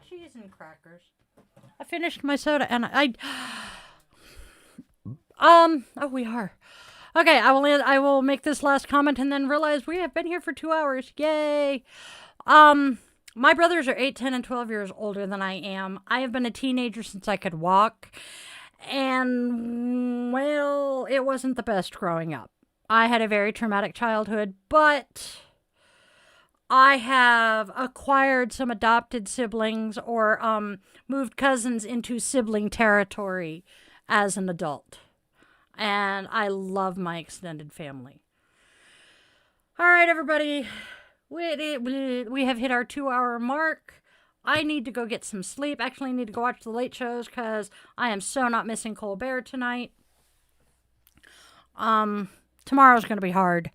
Cheese and crackers. I finished my soda and we are. Okay, I will make this last comment and then realize we have been here for 2 hours. Yay. My brothers are 8, 10, and 12 years older than I am. I have been a teenager since I could walk. And, well, it wasn't the best growing up. I had a very traumatic childhood, but I have acquired some adopted siblings or moved cousins into sibling territory as an adult. And I love my extended family. All right, everybody. We have hit our 2-hour mark. I need to go get some sleep. Actually, I need to go watch the late shows because I am so not missing Colbert tonight. Tomorrow's going to be hard.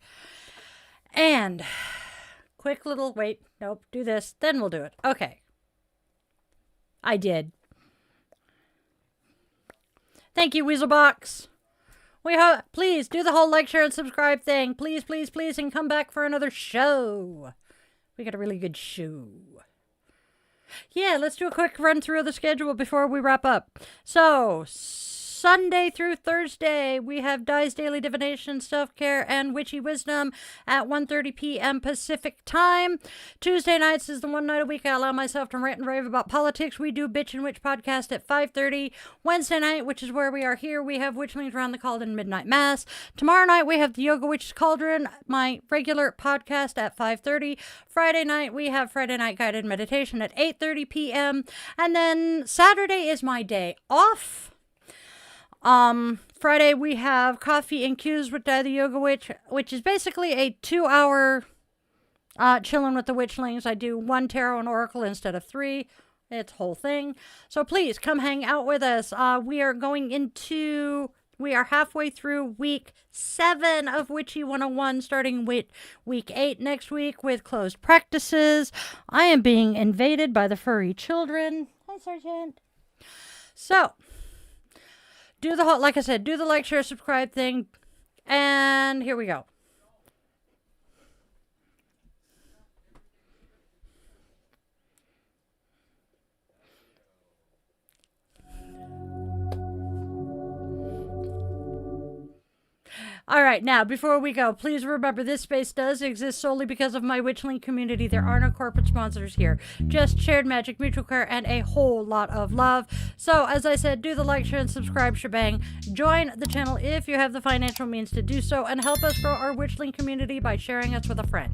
And quick little, wait, nope, do this, then we'll do it. Okay. I did. Thank you, Weaselbox. Please do the whole like, share, and subscribe thing. Please, please, please, and come back for another show. We got a really good show. Yeah, let's do a quick run through of the schedule before we wrap up. So, Sunday through Thursday, we have Dai's Daily Divination, Self-Care, and Witchy Wisdom at 1:30 p.m. Pacific Time. Tuesday nights is the one night a week I allow myself to rant and rave about politics. We do Bitch and Witch podcast at 5:30. Wednesday night, which is where we are here, we have Witchlings around the Cauldron Midnight Mass. Tomorrow night, we have the Yoga Witch's Cauldron, my regular podcast at 5:30. Friday night, we have Friday Night Guided Meditation at 8:30 p.m. And then Saturday is my day off. Friday we have Coffee and Cues with the Yoga Witch, which is basically a 2-hour chilling with the Witchlings. I do 1 tarot and oracle instead of 3. It's a whole thing. So please come hang out with us. We are halfway through week 7 of Witchy 101, starting with week 8 next week with closed practices. I am being invaded by the furry children. Hi, Sergeant. So, do the whole, like I said, do the like, share, subscribe thing. And here we go. All right, now, before we go, please remember this space does exist solely because of my Witchling community. There are no corporate sponsors here. Just shared magic, mutual care, and a whole lot of love. So, as I said, do the like, share, and subscribe shebang. Join the channel if you have the financial means to do so, and help us grow our Witchling community by sharing us with a friend.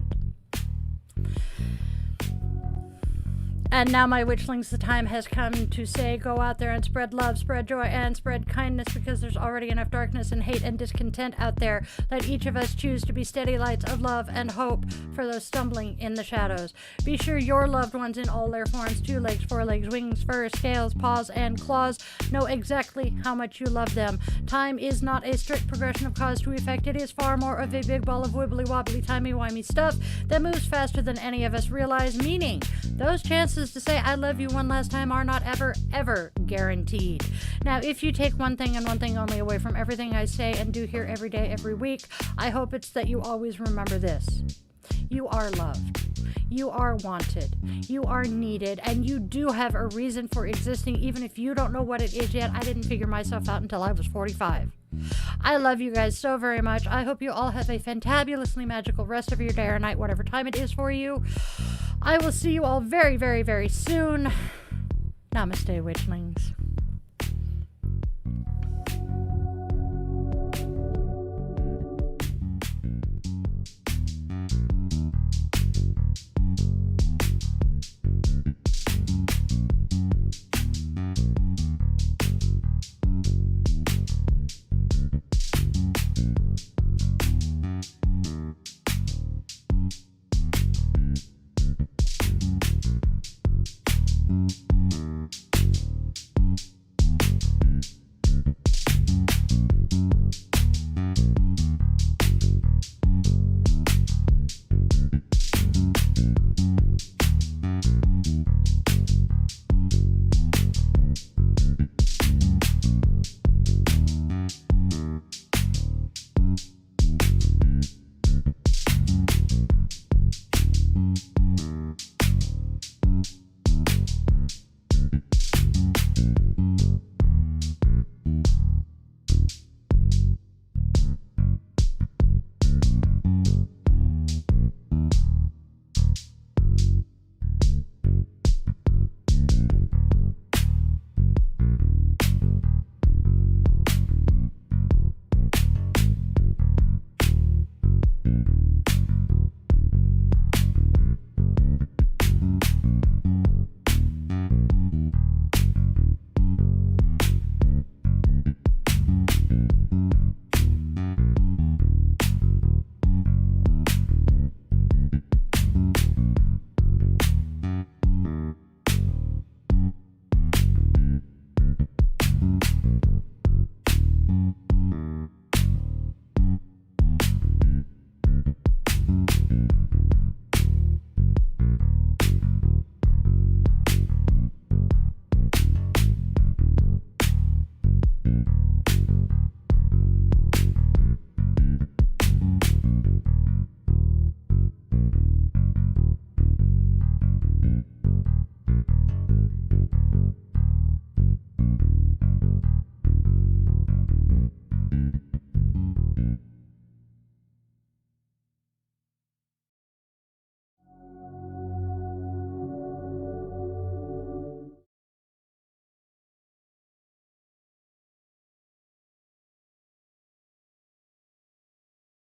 And now, my Witchlings, the time has come to say, go out there and spread love, spread joy, and spread kindness, because there's already enough darkness and hate and discontent out there. Let each of us choose to be steady lights of love and hope for those stumbling in the shadows. Be sure your loved ones in all their forms, 2 legs, 4 legs, wings, fur, scales, paws, and claws, know exactly how much you love them. Time is not a strict progression of cause to effect. It is far more of a big ball of wibbly-wobbly, timey-wimey stuff that moves faster than any of us realize, meaning those chances to say I love you one last time are not ever guaranteed. Now, if you take one thing and one thing only away from everything I say and do here every day, every week, I hope it's that you always remember this. You are loved. You are wanted. You are needed. And you do have a reason for existing, even if you don't know what it is yet. I didn't figure myself out until I was 45. I love you guys so very much. I hope you all have a fantabulously magical rest of your day or night, whatever time it is for you. I will see you all very, very, very soon. Namaste, Witchlings.